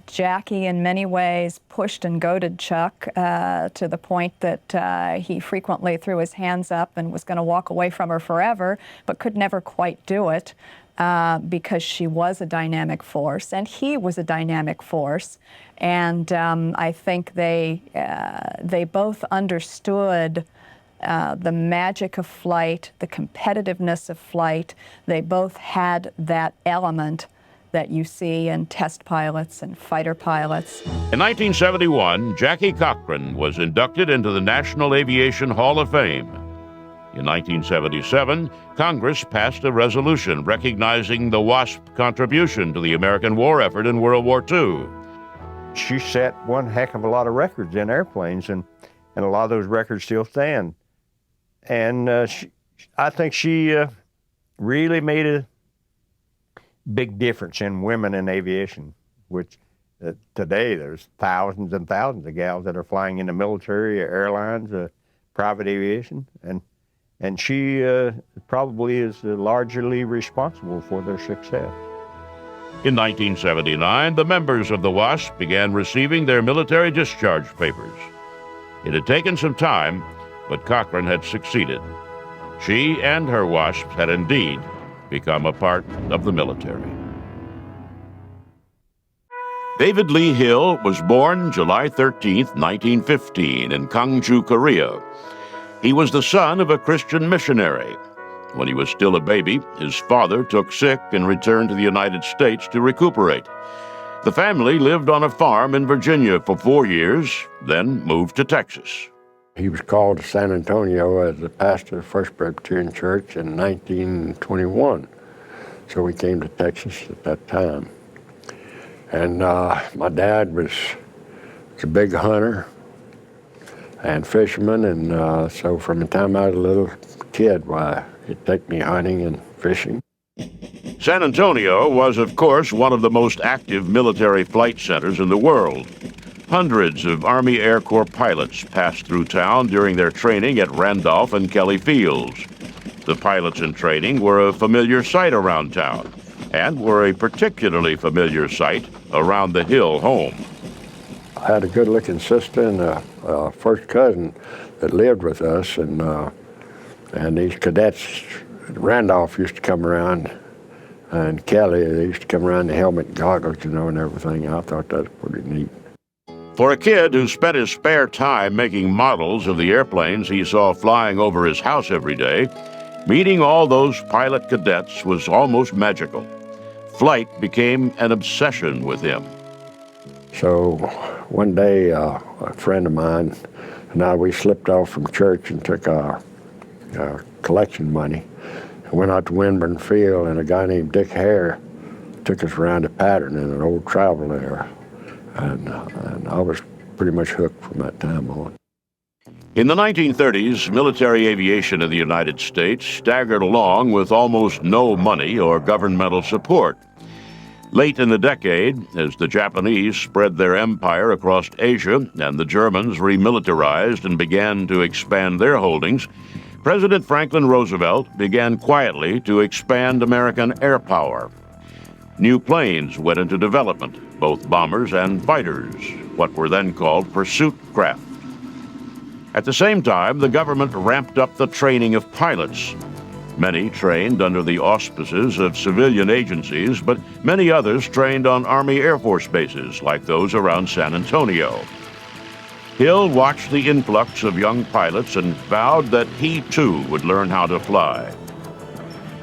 Jackie, in many ways, pushed and goaded Chuck to the point that he frequently threw his hands up and was going to walk away from her forever, but could never quite do it because she was a dynamic force and he was a dynamic force. And I think they both understood the magic of flight, the competitiveness of flight. They both had that element that you see in test pilots and fighter pilots. In 1971, Jackie Cochran was inducted into the National Aviation Hall of Fame. In 1977, Congress passed a resolution recognizing the WASP contribution to the American war effort in World War II. She set one heck of a lot of records in airplanes, and a lot of those records still stand. And I think she really made a big difference in women in aviation, which today there's thousands and thousands of gals that are flying in the military, airlines, private aviation, and she probably is largely responsible for their success. In 1979, the members of the WASP began receiving their military discharge papers. It had taken some time, but Cochran had succeeded. She and her WASPs had indeed become a part of the military. David Lee Hill was born July 13, 1915, in Gwangju, Korea. He was the son of a Christian missionary. When he was still a baby, his father took sick and returned to the United States to recuperate. The family lived on a farm in Virginia for 4 years, then moved to Texas. He was called to San Antonio as the pastor of First Presbyterian Church in 1921. So we came to Texas at that time. And my dad was a big hunter and fisherman, and so from the time I was a little kid, why, he'd take me hunting and fishing. San Antonio was, of course, one of the most active military flight centers in the world. Hundreds of Army Air Corps pilots passed through town during their training at Randolph and Kelly Fields. The pilots in training were a familiar sight around town, and were a particularly familiar sight around the Hill home. I had a good-looking sister and a first cousin that lived with us, and these cadets, Randolph used to come around, and Kelly, they used to come around the helmet and goggles, you know, and everything. I thought that was pretty neat. For a kid who spent his spare time making models of the airplanes he saw flying over his house every day, meeting all those pilot cadets was almost magical. Flight became an obsession with him. So one day, a friend of mine and I, we slipped off from church and took our collection money and went out to Winburn Field, and a guy named Dick Hare took us around a pattern in an old travel there. And I was pretty much hooked from that time on. In the 1930s, military aviation in the United States staggered along with almost no money or governmental support. Late in the decade, as the Japanese spread their empire across Asia and the Germans remilitarized and began to expand their holdings, President Franklin Roosevelt began quietly to expand American air power. New planes went into development, both bombers and fighters, what were then called pursuit craft. At the same time, the government ramped up the training of pilots. Many trained under the auspices of civilian agencies, but many others trained on Army Air Force bases, like those around San Antonio. Hill watched the influx of young pilots and vowed that he, too, would learn how to fly.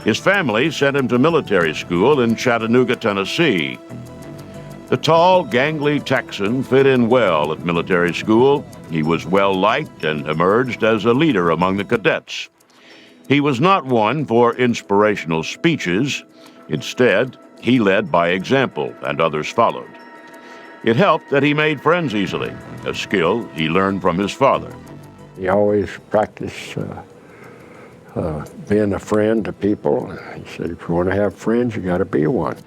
His family sent him to military school in Chattanooga, Tennessee. The tall, gangly Texan fit in well at military school. He was well-liked and emerged as a leader among the cadets. He was not one for inspirational speeches. Instead, he led by example, and others followed. It helped that he made friends easily, a skill he learned from his father. He always practiced being a friend to people. He said, if you want to have friends, you got to be one.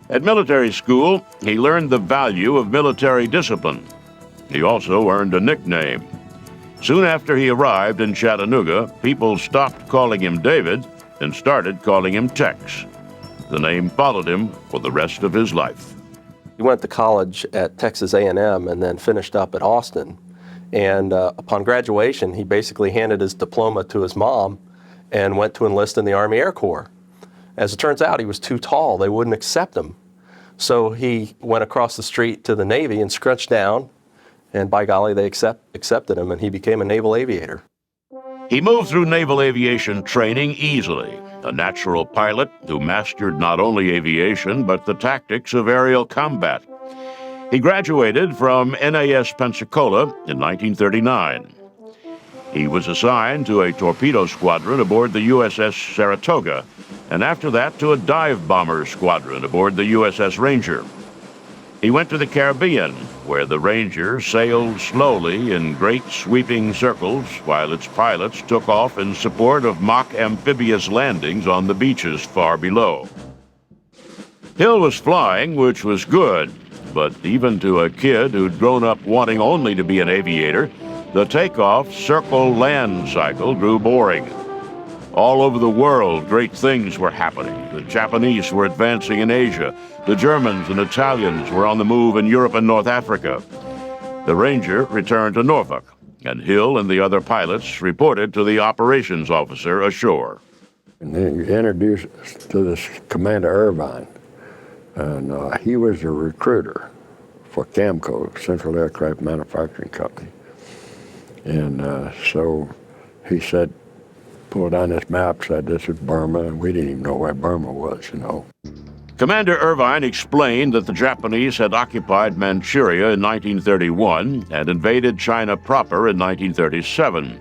At military school, he learned the value of military discipline. He also earned a nickname. Soon after he arrived in Chattanooga, people stopped calling him David and started calling him Tex. The name followed him for the rest of his life. He went to college at Texas A&M and then finished up at Austin. And upon graduation, he basically handed his diploma to his mom and went to enlist in the Army Air Corps. As it turns out, he was too tall. They wouldn't accept him. So he went across the street to the Navy and scrunched down, and by golly, they accepted him, and he became a naval aviator. He moved through naval aviation training easily, a natural pilot who mastered not only aviation, but the tactics of aerial combat. He graduated from NAS Pensacola in 1939. He was assigned to a torpedo squadron aboard the USS Saratoga, and after that to a dive bomber squadron aboard the USS Ranger. He went to the Caribbean, where the Ranger sailed slowly in great sweeping circles while its pilots took off in support of mock amphibious landings on the beaches far below. Hill was flying, which was good, but even to a kid who'd grown up wanting only to be an aviator, the takeoff circle-land cycle grew boring. All over the world, great things were happening. The Japanese were advancing in Asia. The Germans and Italians were on the move in Europe and North Africa. The Ranger returned to Norfolk, and Hill and the other pilots reported to the operations officer ashore. And then he introduced us to this Commander Irvine, and he was a recruiter for CAMCO, Central Aircraft Manufacturing Company. And so he said, pulled down this map, said this is Burma, and we didn't even know where Burma was, you know. Commander Irvine explained that the Japanese had occupied Manchuria in 1931 and invaded China proper in 1937.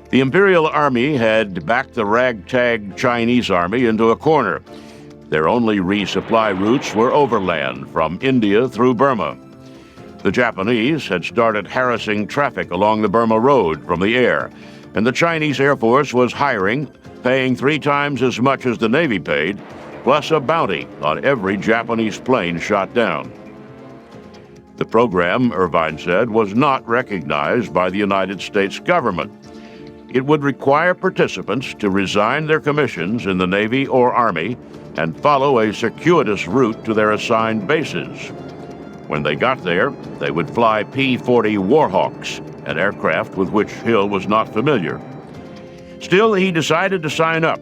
The Imperial Army had backed the ragtag Chinese army into a corner. Their only resupply routes were overland from India through Burma. The Japanese had started harassing traffic along the Burma Road from the air, and the Chinese Air Force was hiring, paying 3 times as much as the Navy paid, plus a bounty on every Japanese plane shot down. The program, Irvine said, was not recognized by the United States government. It would require participants to resign their commissions in the Navy or Army and follow a circuitous route to their assigned bases. When they got there, they would fly P-40 Warhawks, an aircraft with which Hill was not familiar. Still, he decided to sign up.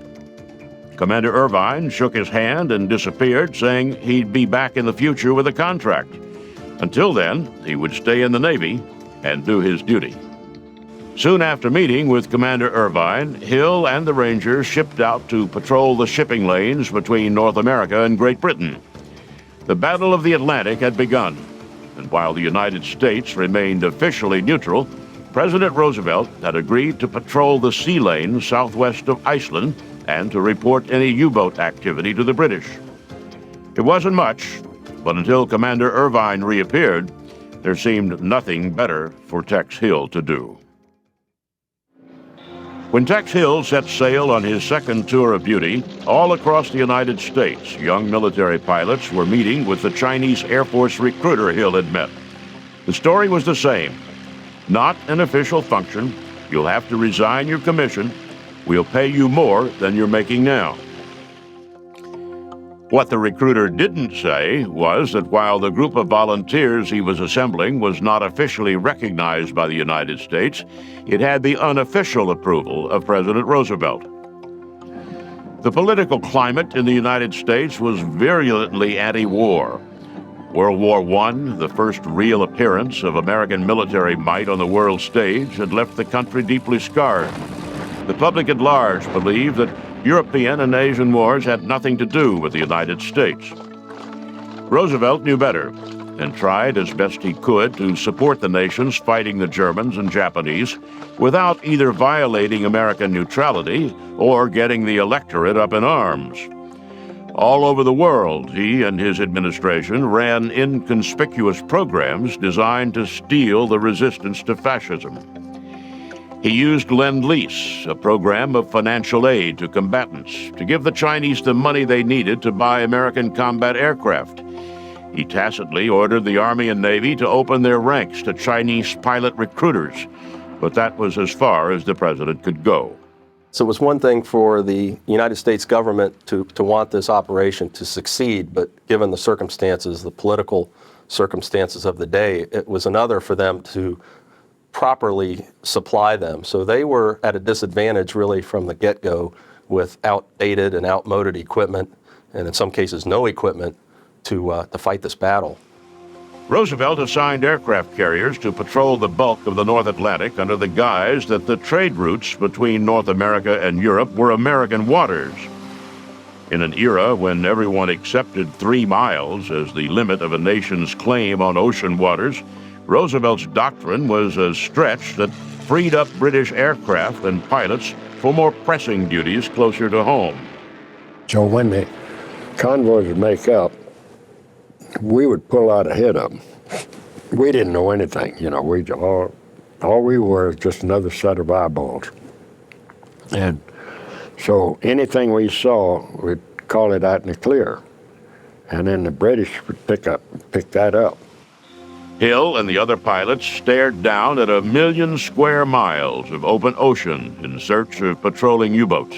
Commander Irvine shook his hand and disappeared, saying he'd be back in the future with a contract. Until then, he would stay in the Navy and do his duty. Soon after meeting with Commander Irvine, Hill and the Rangers shipped out to patrol the shipping lanes between North America and Great Britain. The Battle of the Atlantic had begun, and while the United States remained officially neutral, President Roosevelt had agreed to patrol the sea lanes southwest of Iceland and to report any U-boat activity to the British. It wasn't much, but until Commander Irvine reappeared, there seemed nothing better for Tex Hill to do. When Tex Hill set sail on his second tour of duty, all across the United States, young military pilots were meeting with the Chinese Air Force recruiter Hill had met. The story was the same. Not an official function. You'll have to resign your commission. We'll pay you more than you're making now. What the recruiter didn't say was that while the group of volunteers he was assembling was not officially recognized by the United States, it had the unofficial approval of President Roosevelt. The political climate in the United States was virulently anti-war. World War I, the first real appearance of American military might on the world stage, had left the country deeply scarred. The public at large believed that European and Asian wars had nothing to do with the United States. Roosevelt knew better and tried as best he could to support the nations fighting the Germans and Japanese without either violating American neutrality or getting the electorate up in arms. All over the world, he and his administration ran inconspicuous programs designed to steel the resistance to fascism. He used Lend-Lease, a program of financial aid to combatants, to give the Chinese the money they needed to buy American combat aircraft. He tacitly ordered the Army and Navy to open their ranks to Chinese pilot recruiters, but that was as far as the president could go. So it was one thing for the United States government to want this operation to succeed, but given the circumstances, the political circumstances of the day, it was another for them to properly supply them. So they were at a disadvantage really from the get-go with outdated and outmoded equipment, and in some cases no equipment, to fight this battle. Roosevelt assigned aircraft carriers to patrol the bulk of the North Atlantic under the guise that the trade routes between North America and Europe were American waters. In an era when everyone accepted 3 miles as the limit of a nation's claim on ocean waters, Roosevelt's doctrine was a stretch that freed up British aircraft and pilots for more pressing duties closer to home. So when the convoys would make up, we would pull out ahead of them. We didn't know anything, you know. All we were was just another set of eyeballs. And so anything we saw, we'd call it out in the clear. And then the British would pick that up. Hill and the other pilots stared down at 1 million square miles of open ocean in search of patrolling U-boats.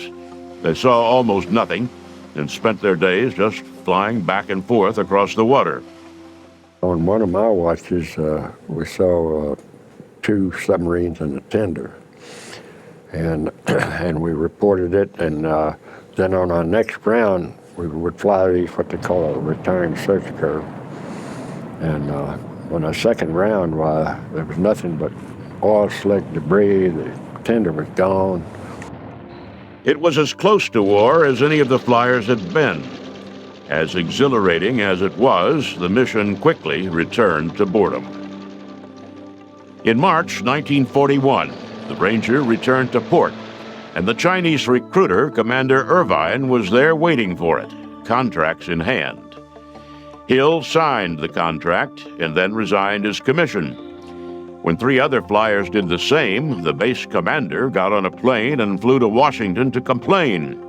They saw almost nothing and spent their days just flying back and forth across the water. On one of my watches, we saw 2 submarines and a tender. And we reported it, and then on our next round, we would fly what they call a return search curve. And on our second round, there was nothing but oil slick debris. The tender was gone. It was as close to war as any of the flyers had been. As exhilarating as it was, the mission quickly returned to boredom. In March 1941, the Ranger returned to port, and the Chinese recruiter, Commander Irvine, was there waiting for it, contracts in hand. Hill signed the contract and then resigned his commission. When 3 other flyers did the same, the base commander got on a plane and flew to Washington to complain.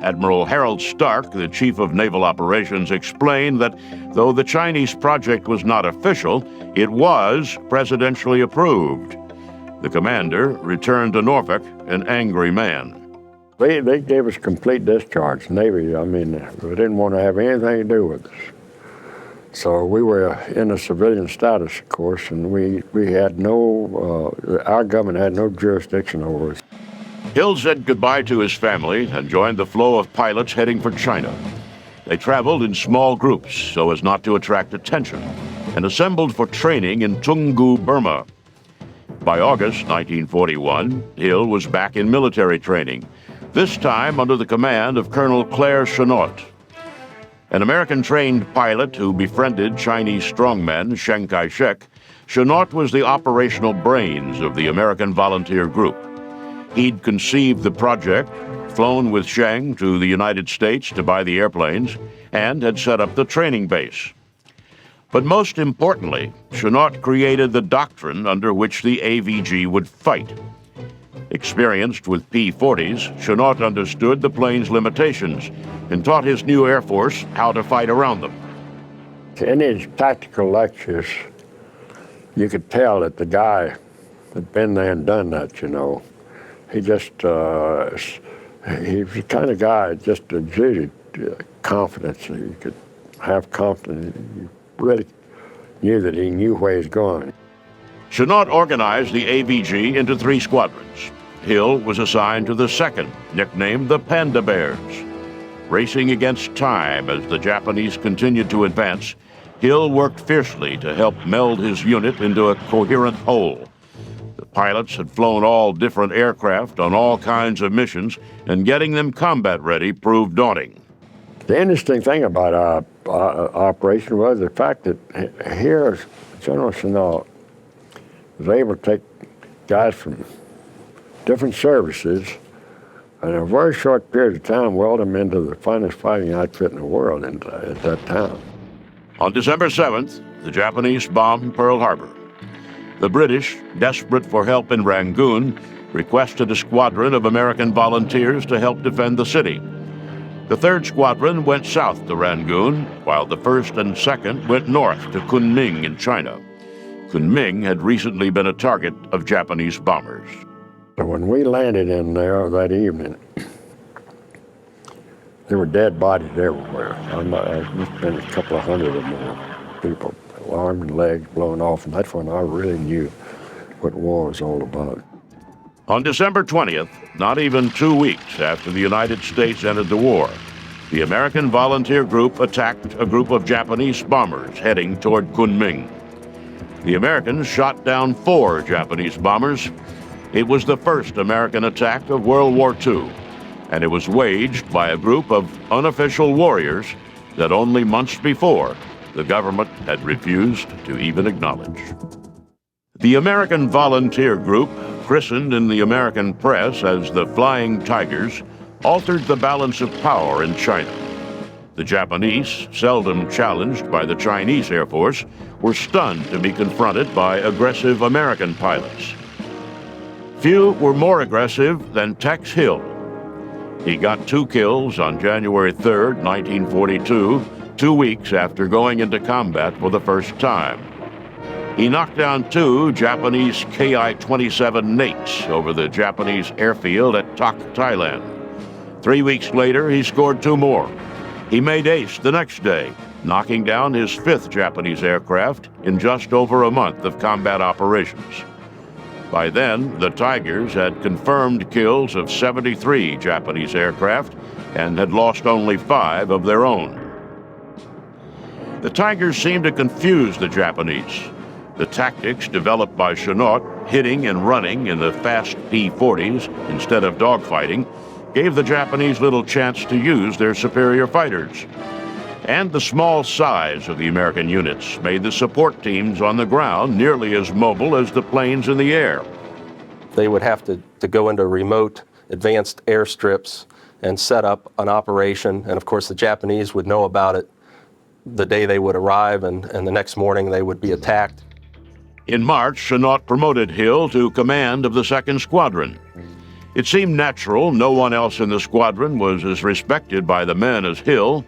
Admiral Harold Stark, the chief of naval operations, explained that though the Chinese project was not official, it was presidentially approved. The commander returned to Norfolk an angry man. They gave us complete discharge, Navy. I mean, they didn't want to have anything to do with us. So we were in a civilian status, of course, and we had no, our government had no jurisdiction over us. Hill said goodbye to his family and joined the flow of pilots heading for China. They traveled in small groups so as not to attract attention and assembled for training in Toungoo, Burma. By August 1941, Hill was back in military training, this time under the command of Colonel Claire Chennault. An American-trained pilot who befriended Chinese strongmen Chiang Kai-shek, Chennault was the operational brains of the American volunteer group. He'd conceived the project, flown with Chiang to the United States to buy the airplanes, and had set up the training base. But most importantly, Chennault created the doctrine under which the AVG would fight. Experienced with P-40s, Chennault understood the plane's limitations and taught his new Air Force how to fight around them. In his tactical lectures, you could tell that the guy had been there and done that, you know. He just, he was the kind of guy that just exuded confidence. You could have confidence. You really knew that he knew where he was going. Chennault organized the AVG into 3 squadrons. Hill was assigned to the 2nd, nicknamed the Panda Bears. Racing against time as the Japanese continued to advance, Hill worked fiercely to help meld his unit into a coherent whole. The pilots had flown all different aircraft on all kinds of missions, and getting them combat ready proved daunting. The interesting thing about our operation was the fact that here General Chennault was able to take guys from different services and in a very short period of time weld them into the finest fighting outfit in the world at that time. On December 7th, the Japanese bombed Pearl Harbor. The British, desperate for help in Rangoon, requested a squadron of American volunteers to help defend the city. The 3rd Squadron went south to Rangoon, while the 1st and 2nd went north to Kunming in China. Kunming had recently been a target of Japanese bombers. When we landed in there that evening, there were dead bodies everywhere. There's been a couple of hundred or more people, arms and legs blown off, and that's when I really knew what war was all about. On December 20th, not even 2 weeks after the United States entered the war, the American volunteer group attacked a group of Japanese bombers heading toward Kunming. The Americans shot down 4 Japanese bombers. It was the first American attack of World War II, and it was waged by a group of unofficial warriors that only months before the government had refused to even acknowledge. The American volunteer group, christened in the American press as the Flying Tigers, altered the balance of power in China. The Japanese, seldom challenged by the Chinese Air Force, were stunned to be confronted by aggressive American pilots. Few were more aggressive than Tex Hill. He got 2 kills on January 3rd, 1942, 2 weeks after going into combat for the first time. He knocked down 2 Japanese Ki-27 Nates over the Japanese airfield at Tak, Thailand. 3 weeks later, he scored 2 more. He made ace the next day, knocking down his 5th Japanese aircraft in just over a month of combat operations. By then, the Tigers had confirmed kills of 73 Japanese aircraft and had lost only 5 of their own. The Tigers seemed to confuse the Japanese. The tactics developed by Chennault, hitting and running in the fast P-40s instead of dogfighting, gave the Japanese little chance to use their superior fighters. And the small size of the American units made the support teams on the ground nearly as mobile as the planes in the air. They would have to go into remote, advanced airstrips and set up an operation. And of course, the Japanese would know about it the day they would arrive, and the next morning they would be attacked. In March, Chennault promoted Hill to command of the 2nd Squadron. It seemed natural no one else in the squadron was as respected by the men as Hill.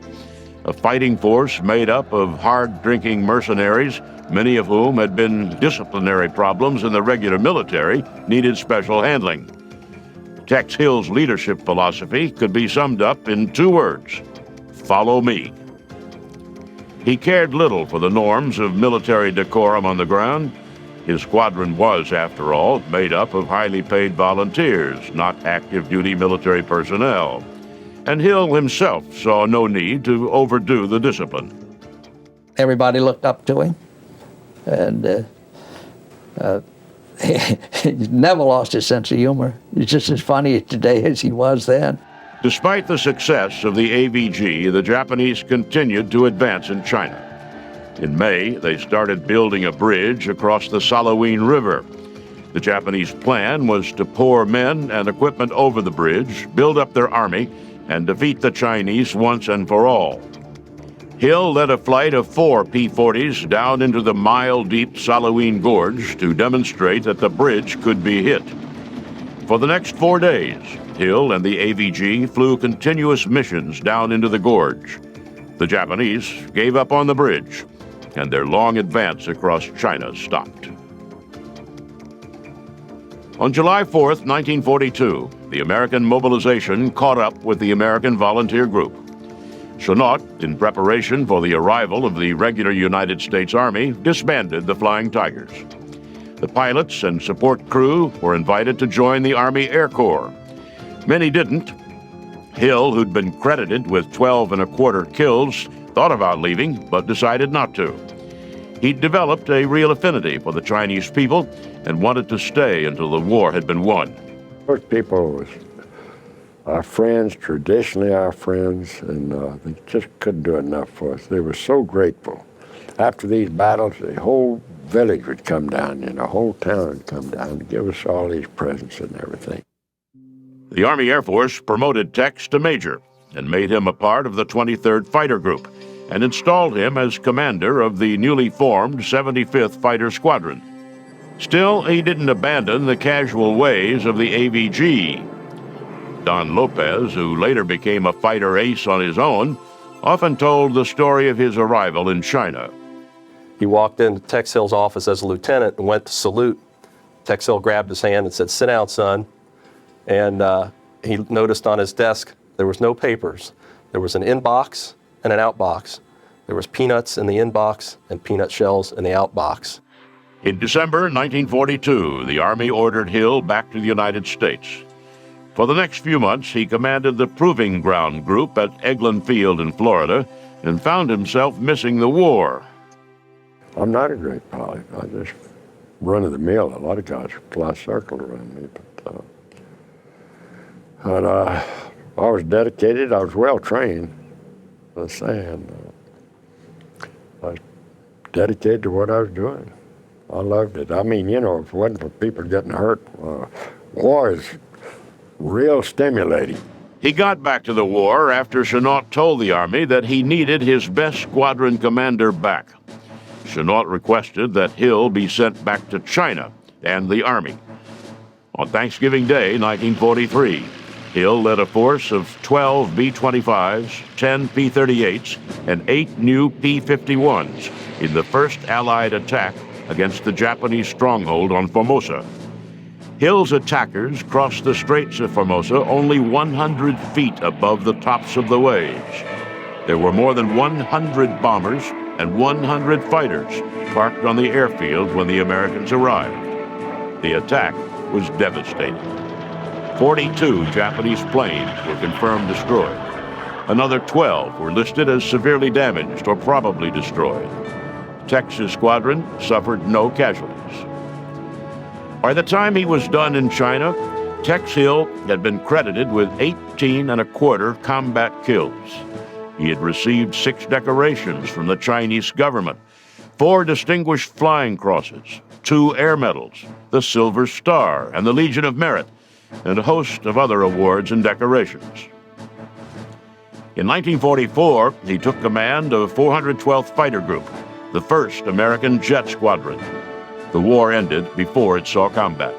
A fighting force made up of hard-drinking mercenaries, many of whom had been disciplinary problems in the regular military, needed special handling. Tex Hill's leadership philosophy could be summed up in 2 words: follow me. He cared little for the norms of military decorum on the ground. His squadron was, after all, made up of highly paid volunteers, not active-duty military personnel. And Hill himself saw no need to overdo the discipline. Everybody looked up to him, and he never lost his sense of humor. He's just as funny today as he was then. Despite the success of the AVG, the Japanese continued to advance in China. In May, they started building a bridge across the Salween River. The Japanese plan was to pour men and equipment over the bridge, build up their army, and defeat the Chinese once and for all. Hill led a flight of 4 P-40s down into the mile-deep Salween Gorge to demonstrate that the bridge could be hit. For the next 4 days, Hill and the AVG flew continuous missions down into the gorge. The Japanese gave up on the bridge, and their long advance across China stopped. On July 4th, 1942, the American mobilization caught up with the American Volunteer Group. Chennault, in preparation for the arrival of the regular United States Army, disbanded the Flying Tigers. The pilots and support crew were invited to join the Army Air Corps. Many didn't. Hill, who'd been credited with 12 1/4 kills, thought about leaving, but decided not to. He'd developed a real affinity for the Chinese people and wanted to stay until the war had been won. Those people was our friends, traditionally our friends, and they just couldn't do enough for us. They were so grateful. After these battles, the whole village would come down, and the whole town would come down to give us all these presents and everything. The Army Air Force promoted Tex to major and made him a part of the 23rd Fighter Group and installed him as commander of the newly formed 75th Fighter Squadron. Still, he didn't abandon the casual ways of the AVG. Don Lopez, who later became a fighter ace on his own, often told the story of his arrival in China. He walked into Tex Hill's office as a lieutenant and went to salute. Tex Hill grabbed his hand and said, "Sit down, son." And he noticed on his desk there was no papers. There was an inbox and an outbox. There was peanuts in the inbox and peanut shells in the outbox. In December 1942, the Army ordered Hill back to the United States. For the next few months, he commanded the Proving Ground Group at Eglin Field in Florida and found himself missing the war. I'm not a great pilot. I just run of the mill. A lot of guys fly circle around me, but I was dedicated. I was well trained. I was saying, I was dedicated to what I was doing. I loved it. I mean, you know, if it wasn't for people getting hurt, war is real stimulating. He got back to the war after Chennault told the Army that he needed his best squadron commander back. Chennault requested that Hill be sent back to China and the Army. On Thanksgiving Day, 1943, Hill led a force of 12 B-25s, 10 P-38s, and 8 new P-51s in the first Allied attack against the Japanese stronghold on Formosa. Hill's attackers crossed the Straits of Formosa only 100 feet above the tops of the waves. There were more than 100 bombers and 100 fighters parked on the airfield when the Americans arrived. The attack was devastating. 42 Japanese planes were confirmed destroyed. Another 12 were listed as severely damaged or probably destroyed. Tex's squadron suffered no casualties. By the time he was done in China, Tex Hill had been credited with 18 1/4 combat kills. He had received 6 decorations from the Chinese government, 4 Distinguished Flying Crosses, 2 Air Medals, the Silver Star, and the Legion of Merit, and a host of other awards and decorations. In 1944, he took command of 412th Fighter Group, the first American jet squadron. The war ended before it saw combat.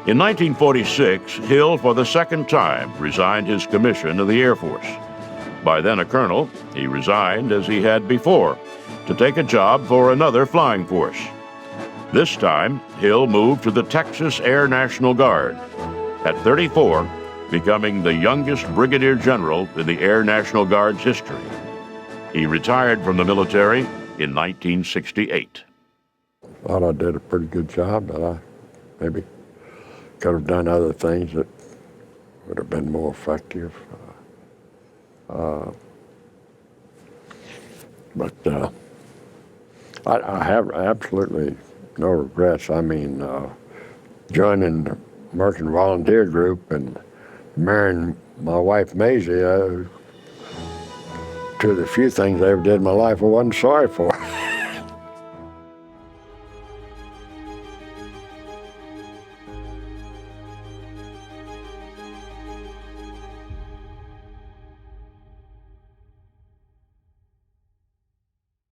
In 1946, Hill, for the second time, resigned his commission to the Air Force. By then a colonel, he resigned as he had before, to take a job for another flying force. This time, Hill moved to the Texas Air National Guard. At 34, becoming the youngest brigadier general in the Air National Guard's history. He retired from the military in 1968. Thought I did a pretty good job, but I maybe could have done other things that would have been more effective. But I have absolutely no regrets. I mean, joining the American Volunteer Group and marrying my wife Maisie, two of the few things I ever did in my life I wasn't sorry for.